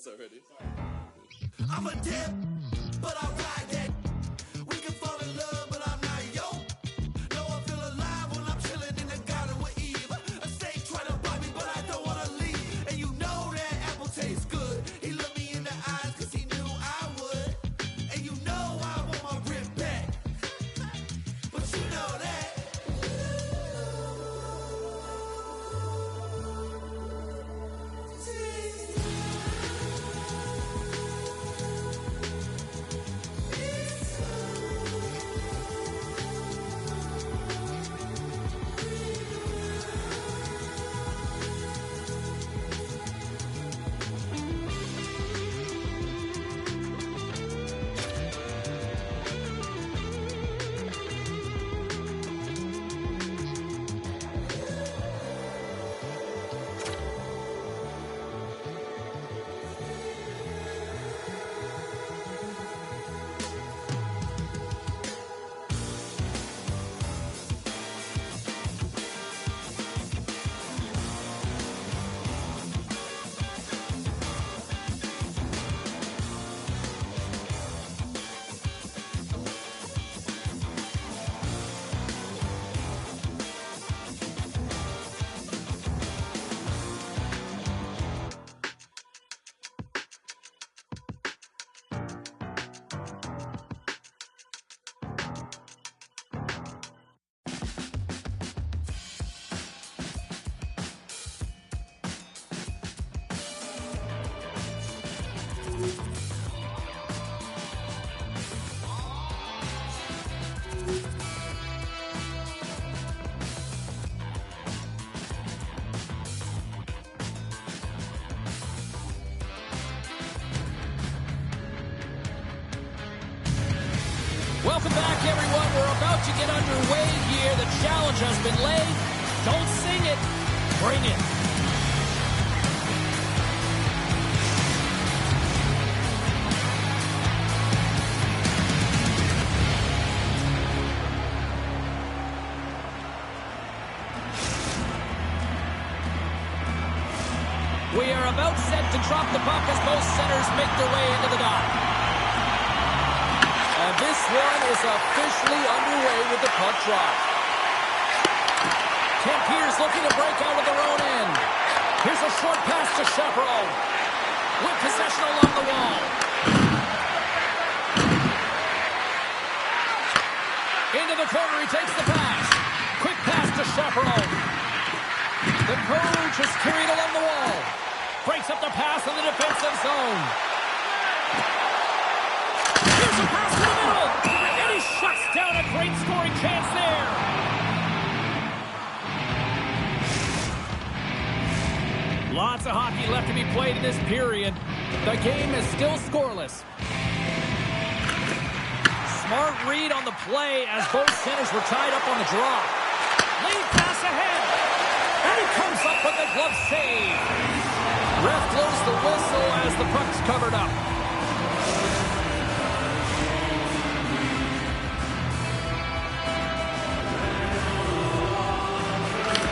close already. I'm a dip, but I ride that. We can fall in love, but I'm not yo. No, I feel alive when I'm chilling in the garden with Eve. A snake trying to bite me, but I don't want to leave. And you know that apple tastes good. He looked me in the eyes cause he knew I would. And you know I want my rib back. But you know that. Welcome back, everyone. We're about to get underway here. The challenge has been laid. Don't sing it. Bring it. We are about set to drop the puck as both centers make their way into the dock. And this one is officially underway with the puck drop. Kempe's looking to break out of their own end. Here's a short pass to Chaparral. With possession along the wall. Into the corner, he takes the pass. Quick pass to Chaparral. The coach is carried along the wall. Breaks up the pass in the defensive zone. Here's a pass to the middle. And he shuts down a great scoring chance there. Lots of hockey left to be played in this period. The game is still scoreless. Smart read on the play as both centers were tied up on the draw. Lead pass ahead. And he comes up with the glove save. Ref blows the whistle as the puck's covered up.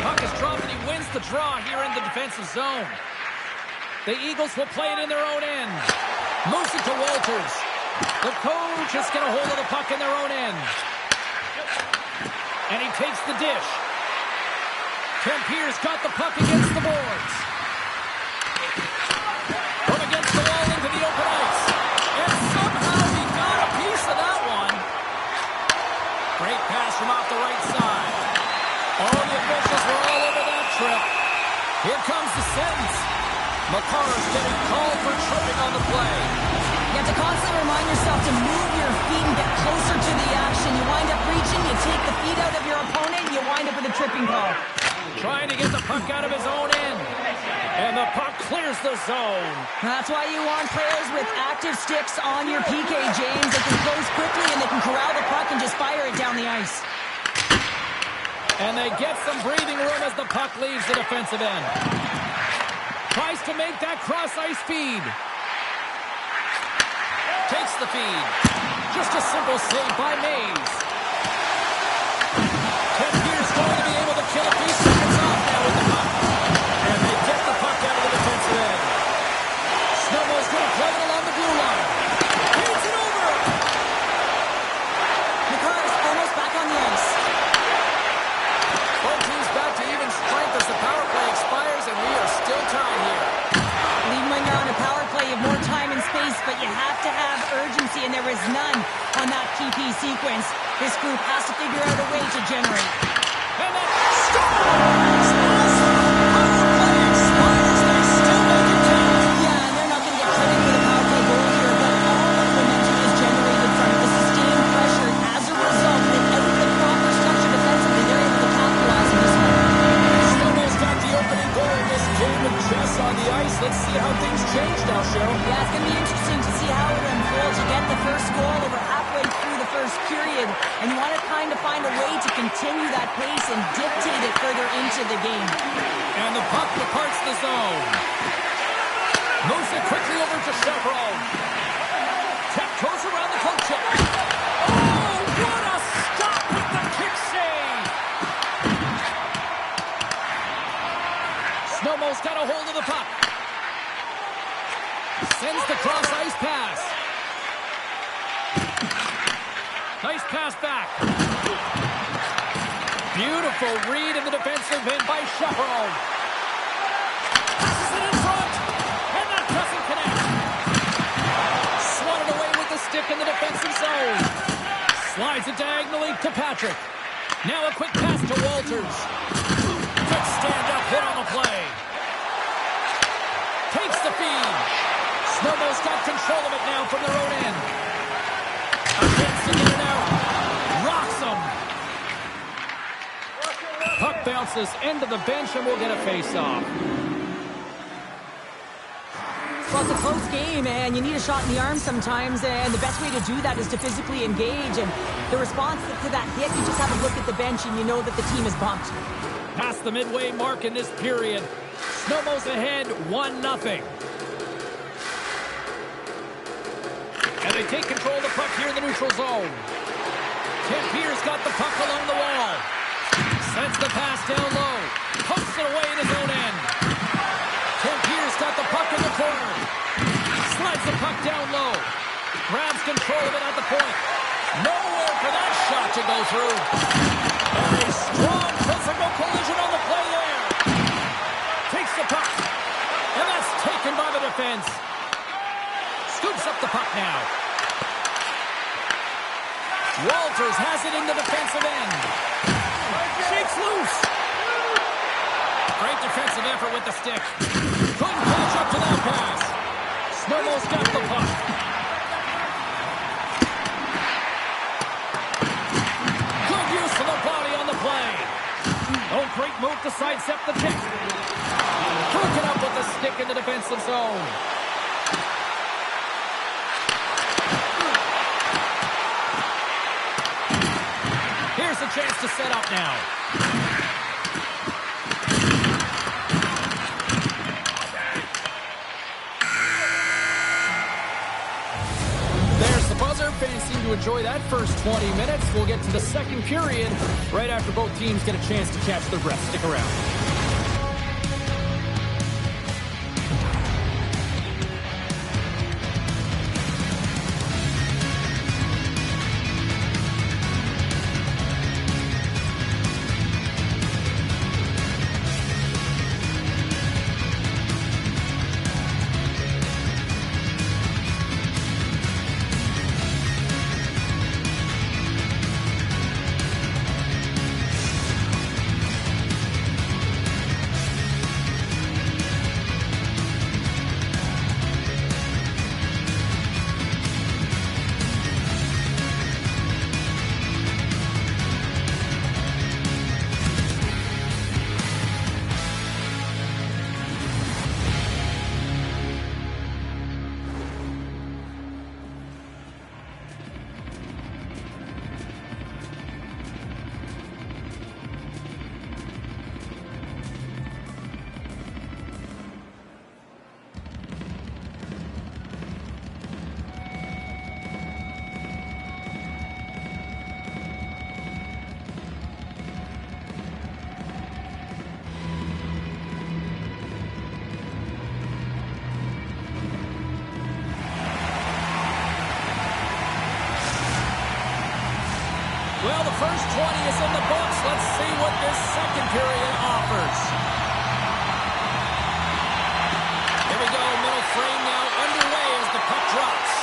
Puck is dropped and he wins the draw here in the defensive zone. The Eagles will play it in their own end. Moves it to Walters. The coach is going to hold the puck in their own end. And he takes the dish. Kempe's got the puck against the boards. From against the wall into the open ice. And somehow he got a piece of that one. Great pass from off the right side. All the officials were all over that trip. Here comes the sentence. McCarr's getting called for tripping on the play. You have to constantly remind yourself to move your feet and get closer to the action. You wind up reaching, you take the feet out of your opponent, you wind up with a tripping call. Trying to get the puck out of his own end. And the puck clears the zone. That's why you want players with active sticks on your PK, James. They can close quickly and they can corral the puck and just fire it down the ice. And they get some breathing room as the puck leaves the defensive end. Tries to make that cross-ice feed. Takes the feed. Just a simple save by Mays. Kempe's going to be able to kill a few seconds off now with the puck. And they get the puck out of the defensive end. Snowball's sequence. This group has to figure out a way to generate. And then scores! Power play expires. They still make it count. Yeah, and they're not going to get credit for the power play goal here, but all the momentum is generated from the sustained pressure. As a result, without the proper structure defensively, they're able to capitalize on this one. Snowball's got the opening goal in this game of chess on the ice. Let's see how things change now, Cheryl. Yeah, it's going to be interesting to see how it unfolds. You get the first goal over halfway through the first period, and you want to kind of find a way to continue that pace and dictate it further into the game. And the puck departs the zone. Moves it quickly over to Chevron. Tiptoes around the poke check. Oh, what a stop with the kick save! Snowmo's got a hold of the puck. Sends the cross-ice pass. Nice pass back. Beautiful read in the defensive end by Chevron. Passes it in front. And that doesn't connect. Swatted away with the stick in the defensive zone. Slides it diagonally to Patrick. Now a quick pass to Walters. Good stand-up hit on the play. Takes the feed. Snowball's got control of it now from their own end. Against it in and out. Rocks him. Puck bounces into the bench and we'll get a face-off. Well, it's a close game, and you need a shot in the arm sometimes, and the best way to do that is to physically engage. And the response to that hit, you just have a look at the bench and you know that the team is bumped. Past the midway mark in this period. Snowmo's ahead 1-0. And they take control of the puck here in the neutral zone. Pierre's got the puck along the wall. Sends the pass down low. Pumps it away in his own end. Pierre's got the puck in the corner. Slides the puck down low. Grabs control of it at the point. Nowhere for that shot to go through. And a strong physical collision on the play there. Takes the puck. And that's taken by the defense. Scoops up the puck now. Walters has it in the defensive end. Shakes loose. Great defensive effort with the stick. Couldn't catch up to that pass. Snowball's got the puck. Good use of the body on the play. Oh, great move to sidestep the kick. Broken up with the stick in the defensive zone. Here's a chance to set up now. There's the buzzer. Fans seem to enjoy that first 20 minutes. We'll get to the second period right after both teams get a chance to catch their breath. Stick around. Well, the first 20 is in the books. Let's see what this second period offers. Here we go, middle frame now underway as the puck drops.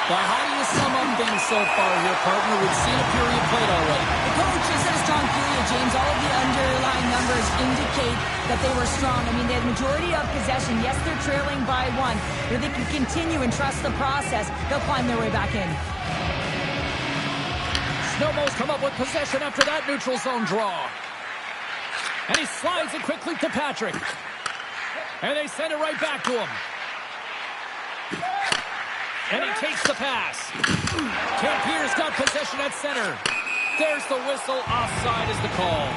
Well, how do you sum up things so far here, partner? We've seen a period played already. The coach has said a strong period, James. All of the underlying numbers indicate that they were strong. I mean, they had majority of possession. Yes, they're trailing by 1. But if they can continue and trust the process, they'll climb their way back in. Snowmo's come up with possession after that neutral zone draw. And he slides it quickly to Patrick. And they send it right back to him. And he takes the pass. Campier's got possession at center. There's the whistle. Offside is the call.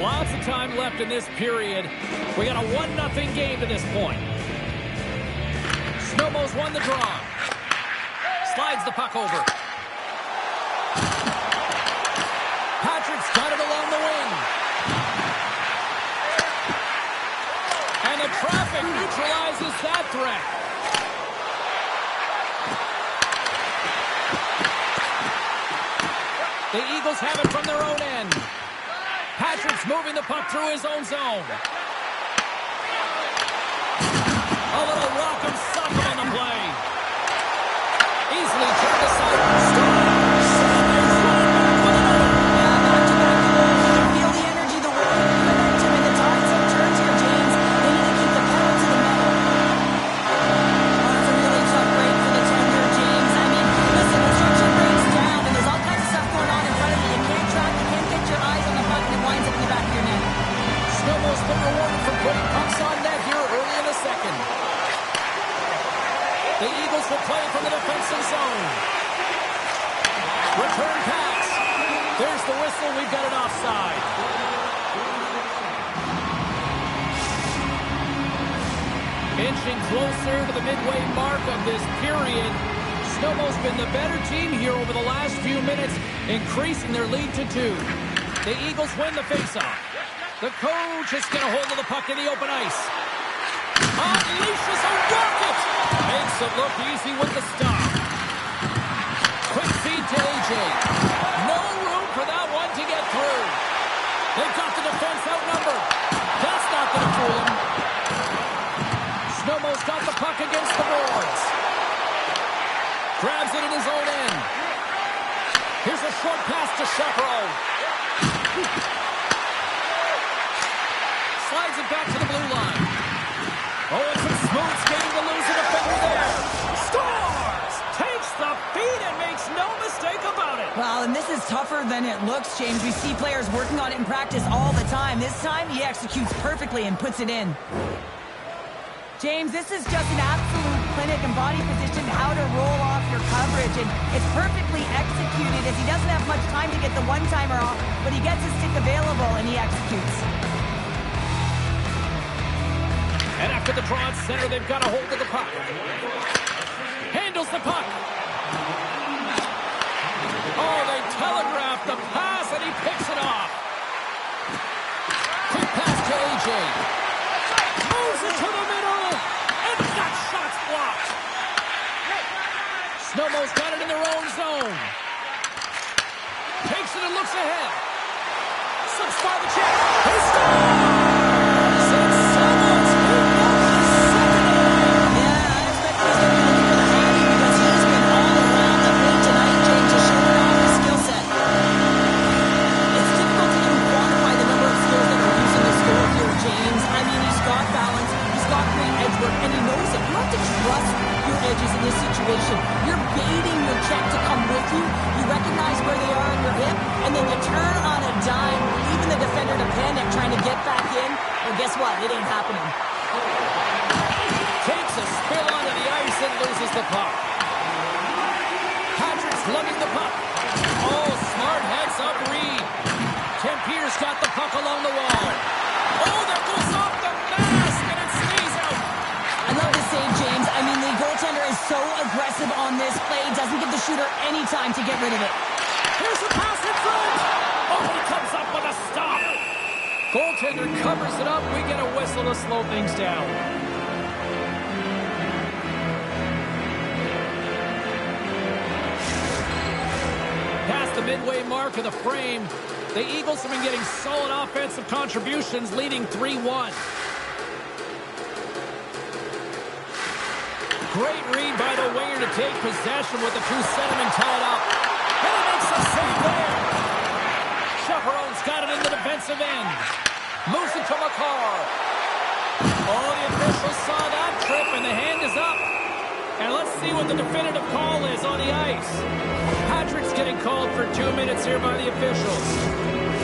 Lots of time left in this period. We got a 1-0 game to this point. Snowmo's won the draw. Slides the puck over. Patrick's got it along the wing. And the traffic neutralizes that threat. The Eagles have it from their own end. Patrick's moving the puck through his own zone. A little rock'em sock'em on the play. Easily turned aside. The Eagles will play from the defensive zone. Return pass. There's the whistle. We've got an offside. Inching closer to the midway mark of this period. Snowmo's been the better team here over the last few minutes, increasing their lead to 2. The Eagles win the faceoff. The coach is going to hold the puck in the open ice. Unleashes a rocket! Makes it look easy with the stop. Quick feed to AJ. No room for that one to get through. They've got the defense outnumbered. That's not going to fool him. Snowmo's got the puck against the boards. Grabs it in his own end. Here's a short pass to Chaparral. Slides it back to the blue line. Oh, it's a smooth skating to lose a defender there. Scores! Takes the feed and makes no mistake about it. Well, and this is tougher than it looks, James. We see players working on it in practice all the time. This time, he executes perfectly and puts it in. James, this is just an absolute clinic and body position, how to roll off your coverage. And it's perfectly executed as he doesn't have much time to get the one-timer off, but he gets his stick available and he executes. And after the draw at center, they've got a hold of the puck. Handles the puck. Oh, they telegraphed the pass, and he picks it off. Quick pass to AJ. Moves it to the middle, and that shot's blocked. Snowmo's got it in their own zone. Takes it and looks ahead. Slips by the check. He scores! And he knows it. You have to trust your edges in this situation. You're baiting your check to come with you. You recognize where they are on your hip, and then you turn on a dime, leaving the defender to panic, trying to get back in. Well, guess what? It ain't happening. Takes a spill onto the ice and loses the puck. Patrick's lugging the puck. Oh, smart heads up read. Campier's got the puck along the wall. Oh, that goes off the mask, and it stays out. I love this save, James. I mean, the goaltender is so aggressive on this play. Doesn't give the shooter any time to get rid of it. Here's a pass in front. Oh, he comes up with a stop. Goaltender covers it up. We get a whistle to slow things down. Past the midway mark of the frame, the Eagles have been getting solid offensive contributions, leading 3-1. Great read by the winger to take possession with the two centermen tied up. And he makes a save there. Chaperone's got it in the defensive end. Moves it to McCarr. Oh, the officials saw that trip, and the hand is up. And let's see what the definitive call is on the ice. Patrick's getting called for 2 minutes here by the officials.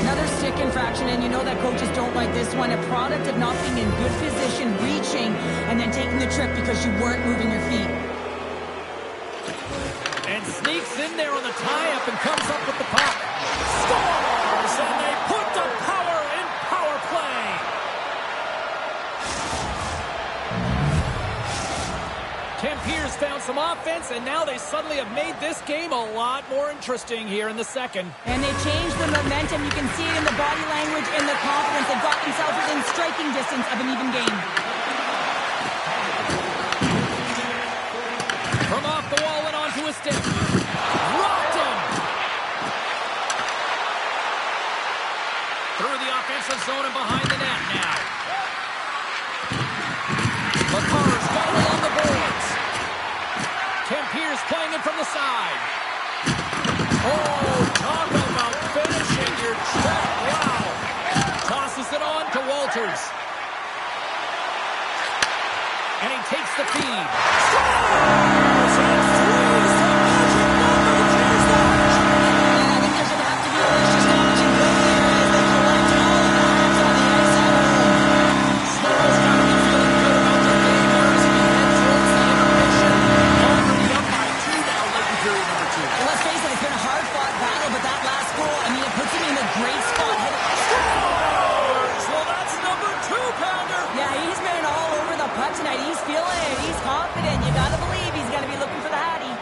Another stick infraction, and you know that coaches don't like this one. A product of not being in good position, reaching, and then taking the trip because you weren't moving your feet. And sneaks in there on the tie-up and comes up with the puck. Scores! And they put the power in power play. Pierce found some offense, and now they suddenly have made this game a lot more interesting here in the second. And they changed the momentum. You can see it in the body language and the confidence. They got themselves within striking distance of an even game. From off the wall and onto a stick. Rocked him! Through the offensive zone and behind the net now. McCarr's got it along the boards. Pierce playing it from the side. Oh, talk about finishing your check. Wow. Tosses it on to Walters. And he takes the feed. Scores! And threes the magic number to change that. And I think there's going to have to be a vicious damage in play here as they collect all of the hands on the ice at home. Snow's got to be feeling good about their game here as we head towards the intermission. Well, let's face it, it's been a hard-fought battle, but that last goal, I mean, it puts him in a great spot. Scores! Well, that's number 2-pounder. Yeah, he's been all over the puck tonight. He's feeling it. He's confident. You got to believe he's going to be looking for the Hattie.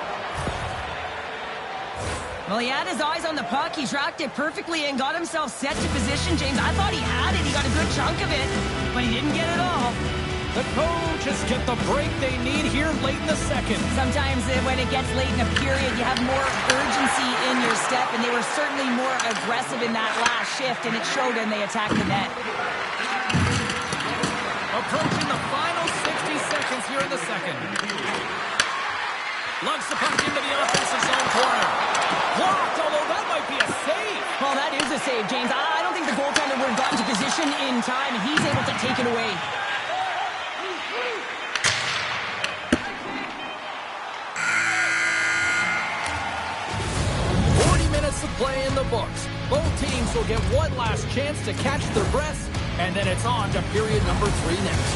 Well, he had his eyes on the puck. He tracked it perfectly and got himself set to position, James. I thought he had it. He got a good chunk of it, but he didn't get it all. The coaches get the break they need here late in the second. Sometimes when it gets late in a period, you have more urgency in your step, and they were certainly more aggressive in that last shift, and it showed when they attacked the net. Approaching the final 60 seconds here in the second. Lugs the puck into the offensive zone corner. Blocked, although that might be a save. Well, that is a save, James. I don't think the goaltender would have gotten to position in time, and he's able to take it away. 40 minutes of play in the books. Both teams will get one last chance to catch their breaths, and then it's on to period number 3 next.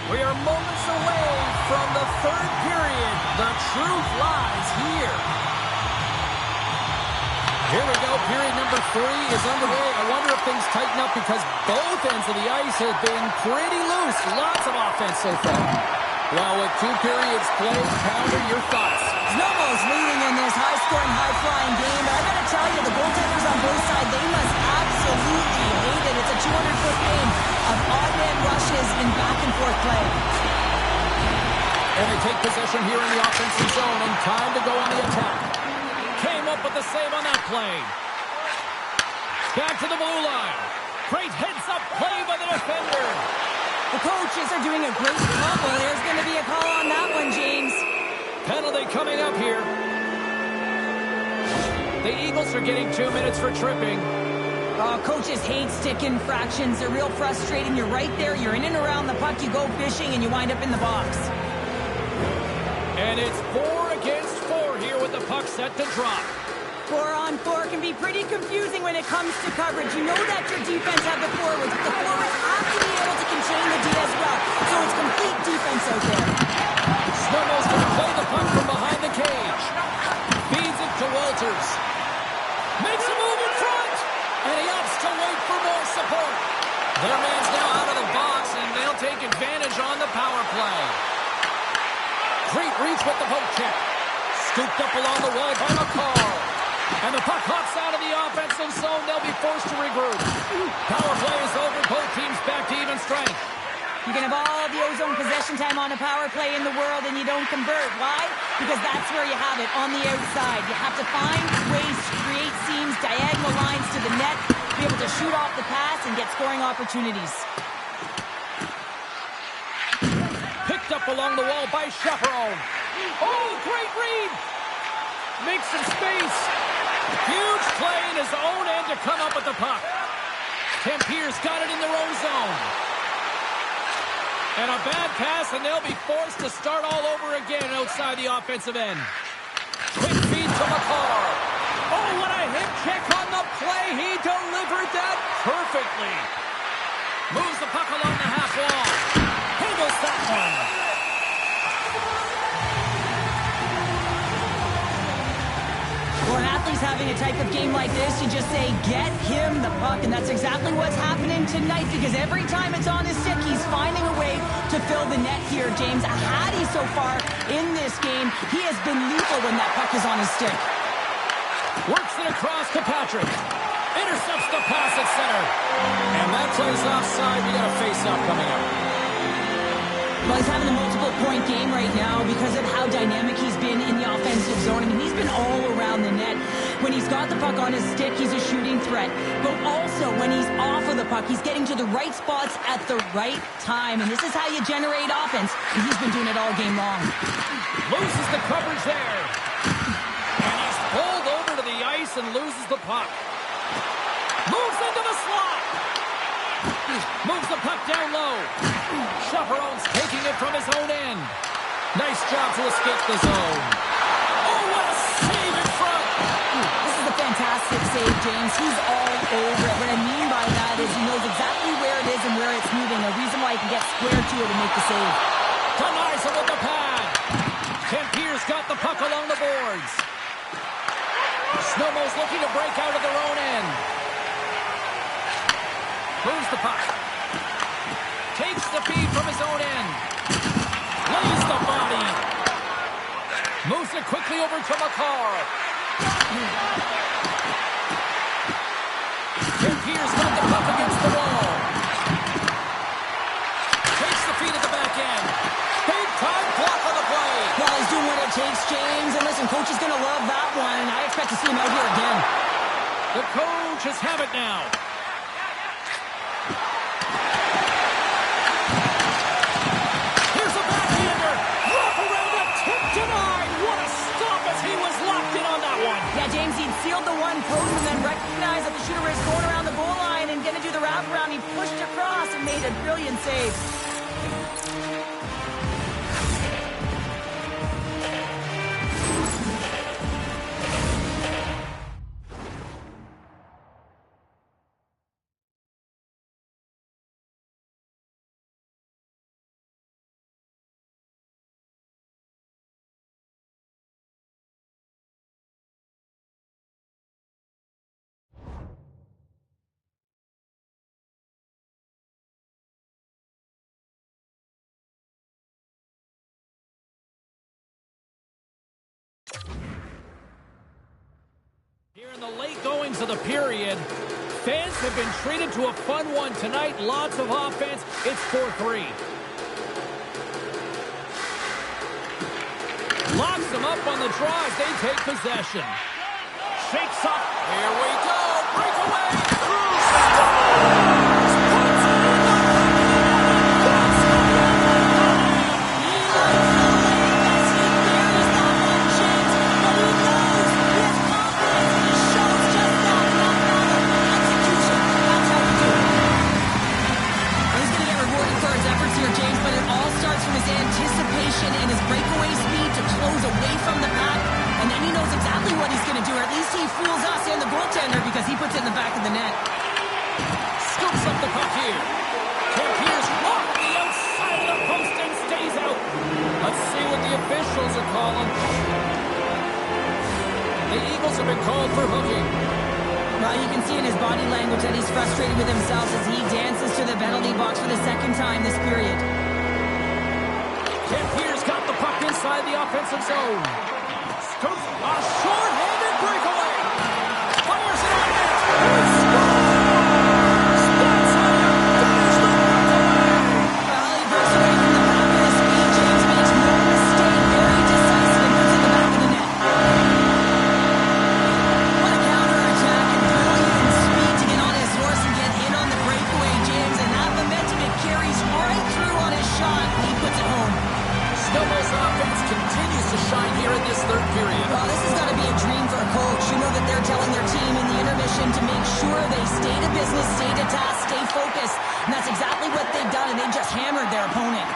We are moments away from the third period. The truth lies here. Here we go. Period number 3 is underway. I wonder if things tighten up because both ends of the ice have been pretty loose. Lots of offense so far. Well, with 2 periods played, Pounder, your thoughts? Znojmo's leading in this high-scoring, high-flying game, but I got to tell you, the goaltenders on both sides, they must absolutely hate it. It's a 200-foot game of odd-man rushes and back-and-forth play. And they take possession here in the offensive zone, and time to go on the attack. Came up with the save on that play. Back to the blue line. Great heads-up play by the defender. The coaches are doing a great job. Well, there's going to be a call on that one, James. Penalty coming up here. The Eagles are getting 2 minutes for tripping. Coaches hate stick infractions. They're real frustrating. You're right there. You're in and around the puck. You go fishing, and you wind up in the box. And it's 4 against 4 here with the puck set to drop. 4-on-4 can be pretty confusing when it comes to coverage. You know that your defense have the forwards, but the forwards have to be able to contain the D as well. So it's complete defense out there. Znojmo's going to play the puck from behind the cage. Feeds it to Walters. Makes a move in front. And he opts to wait for more support. Their man's now out of the box, and they'll take advantage on the power play. Great reach with the poke check. Scooped up along the wall by McCall. And the puck hops out of the offensive zone. They'll be forced to regroup. Power play is over. Both teams back to even strength. You can have all the ozone possession time on a power play in the world and you don't convert. Why? Because that's where you have it, on the outside. You have to find ways to create seams, diagonal lines to the net, be able to shoot off the pass and get scoring opportunities. Picked up along the wall by Chaperone. Oh, great read! Makes some space. Huge play in his own end to come up with the puck. Kempier's got it in their own zone. And a bad pass, and they'll be forced to start all over again outside the offensive end. Quick feed to McCall. Oh, what a hip check on the play. He delivered that perfectly. Moves the puck along the half wall. Handles that one. When athletes having a type of game like this, you just say, get him the puck. And that's exactly what's happening tonight, because every time it's on his stick, he's finding a way to fill the net here, James. Hattie so far in this game, he has been lethal when that puck is on his stick. Works it across to Patrick. Intercepts the pass at center. And that play's offside. We got a face-off coming up. Well, he's having a multiple-point game right now because of how dynamic he's been in the offensive zone. I mean, he's been all around the net. When he's got the puck on his stick, he's a shooting threat. But also, when he's off of the puck, he's getting to the right spots at the right time. And this is how you generate offense. And he's been doing it all game long. Loses the coverage there. And he's pulled over to the ice and loses the puck. Moves into the slot. Moves the puck down low. Chaperone's taking it from his own end. Nice job to escape the zone. Oh, what a save in front. This is a fantastic save, James. He's all over it. What I mean by that is he knows exactly where it is and where it's moving. A reason why he can get square to it and make the save. Denies him with the pad. Kempier's got the puck along the boards. Znojmo's looking to break out of their own end. Moves the puck. Takes the feed from his own end. Lays the body. Moves it quickly over to McCall. Kempier's got the puck against the wall. Takes the feed at the back end. Big time block on the play. Well, he's doing what it takes, James. And listen, coach is going to love that one. I expect to see him out here again. The coaches have it now. Yeah, James, he'd sealed the one post and then recognized that the shooter was going around the goal line and going to do the wraparound. He pushed across and made a brilliant save. Here in the late goings of the period, fans have been treated to a fun one tonight. Lots of offense. It's 4-3. Locks them up on the draw as they take possession. Shakes up. Here we go. Breakaway. as he puts it in the back of the net. Scoops up the puck here. Kempier's off the outside of the post and stays out. Let's see what the officials are calling. The Eagles have been called for hooking. Well, you can see in his body language that he's frustrated with himself as he dances to the penalty box for the second time this period. Kempier's got the puck inside the offensive zone. Scoops a short-handed breakaway. Fires it on net. He scores! That's how you finish the breakaway. Well, he breaks away from the back of the speed. James makes no mistake. Very decisive and puts it in the back of the net. What a counter-attack and brilliant speed to get on his horse and get in on the breakaway, James. And that momentum, it carries right through on his shot. He puts it home. Snowball's offense continues to shine here in this third period. Well, this has got to be a dream for a coach. You know that they're telling their team in the intermission to make sure they stay to business, stay to task, stay focused. And that's exactly what they've done, and they've just hammered their opponent.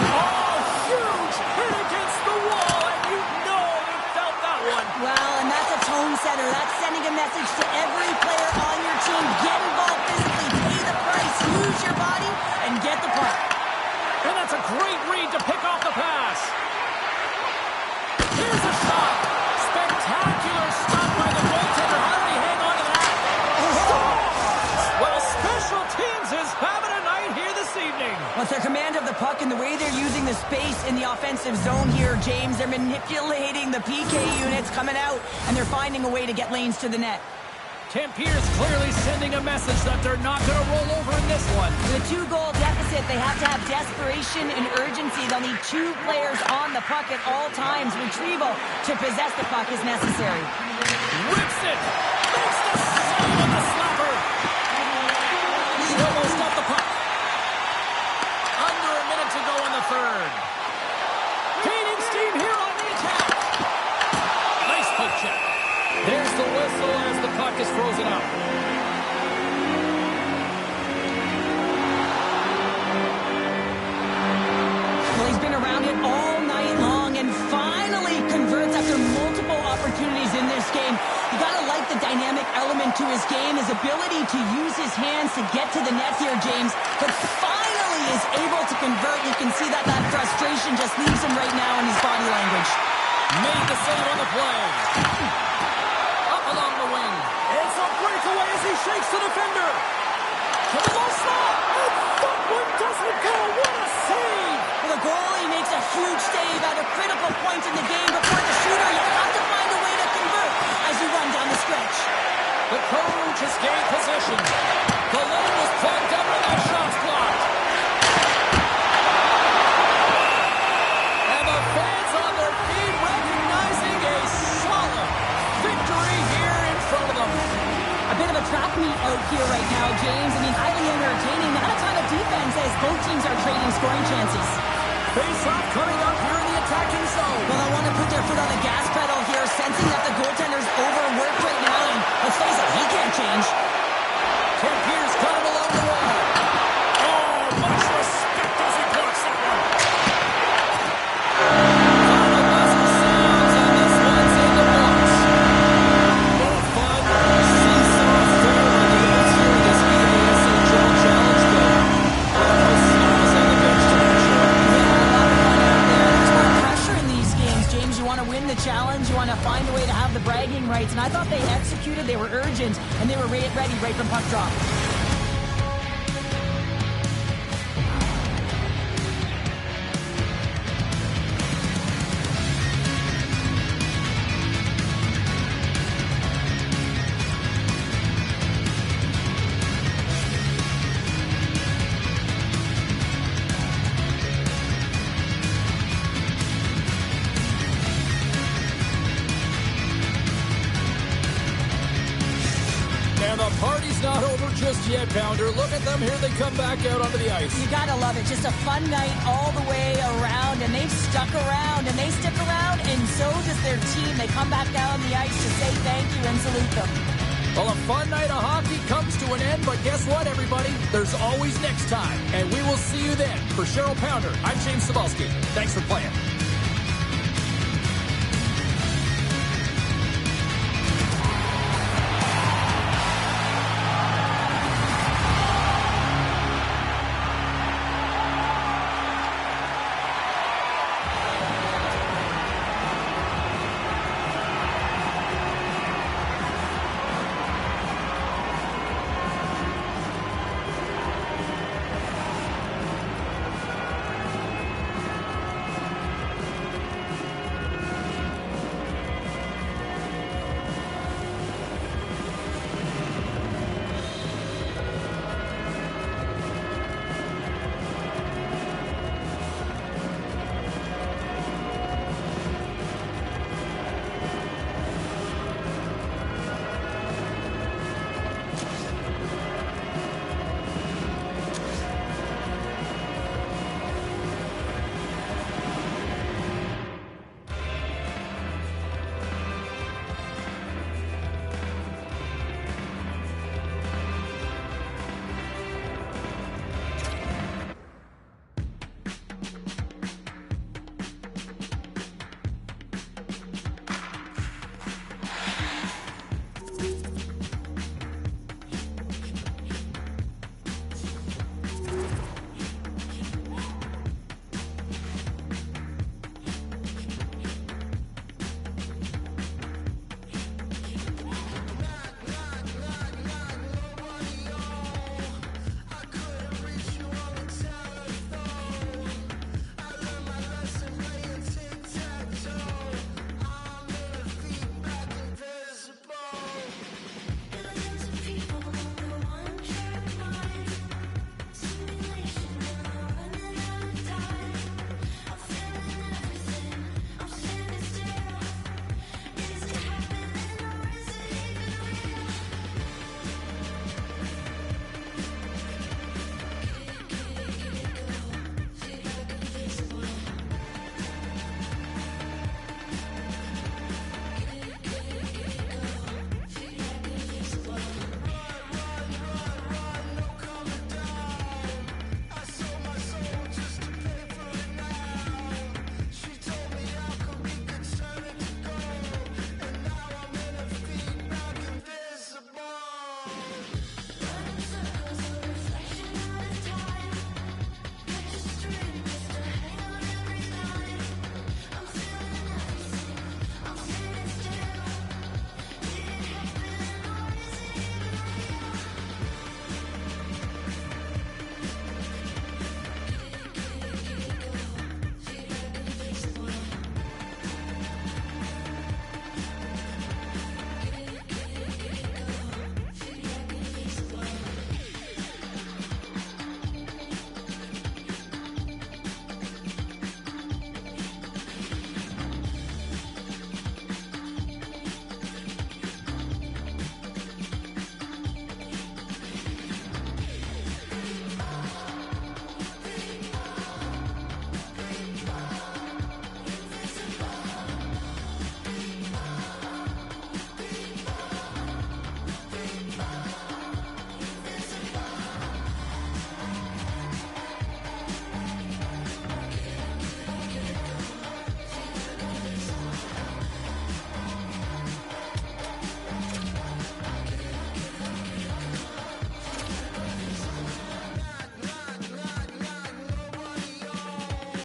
Oh, huge hit against the wall, and you know you felt that one. Well, and that's a tone setter. That's sending a message to every player on your team. Get involved physically, pay the price, use your body, and get the puck. And that's a great read to pick off the pass. Here's a shot. Spectacular stop by the goaltender. How did he hang on to that? Well, special teams is having a night here this evening. With their command of the puck and the way they're using the space in the offensive zone here, James, they're manipulating the PK units coming out, and they're finding a way to get lanes to the net. Kempier's clearly sending a message that they're not going to roll over in this one. With a 2-goal deficit, they have to have desperation and urgency. They'll need 2 players on the puck at all times. Retrieval to possess the puck is necessary. Rips it! Makes the save with the slapper! Snowball's got the puck. Under a minute to go in the third. Gaining steam here on the attack. Nice poke check. There's the whistle as the puck is frozen up. Well, he's been around it all night long and finally converts after multiple opportunities in this game. You gotta like the dynamic element to his game, his ability to use his hands to get to the net here, James. But finally is able to convert. You can see that frustration just leaves him right now in his body language. Made the save on the play. Up along the wing. It's a breakaway as he shakes the defender. To the low slot. And that one doesn't go. What a save. Well, the goalie makes a huge save at a critical point in the game. Before the shooter, you have to find a way to convert as you run down the stretch. The coach has gained possession. The lane was plugged up and that shot's blocked. And the fans on their feet recognizing a solid victory here in front of them. A bit of a track meet out here right now, James. I mean, highly entertaining. Not a ton of defense as both teams are trading scoring chances. Face-off coming up here in the attacking zone. Well, I want to put their foot on the gas pedal here, sensing that the goaltender's overworked right now, and let's face it, he can't change. Kempier's got him along the wall. Oh, much respect as he blocks that one. Final buzzer sounds, and this one's in the books. What a fun, seesaw affair on the ice here in this EASHL Challenge, though. No smiles on the bench tonight, Sean. Yeah, a lot of fun out there. There's more pressure in these games, James. You want to win the challenge. You want to find a way to have the bragging rights. And I thought they executed. They were urgent, and they were ready right from puck drop. And the party's not over just yet, Pounder. Look at them. Here they come back out onto the ice. You gotta love it. Just a fun night all the way around, and they've stuck around, and they stick around, and so does their team. They come back out on the ice to say thank you and salute them. Well, a fun night of hockey comes to an end, but guess what, everybody? There's always next time, and we will see you then. For Cheryl Pounder, I'm James Cebulski. Thanks for playing.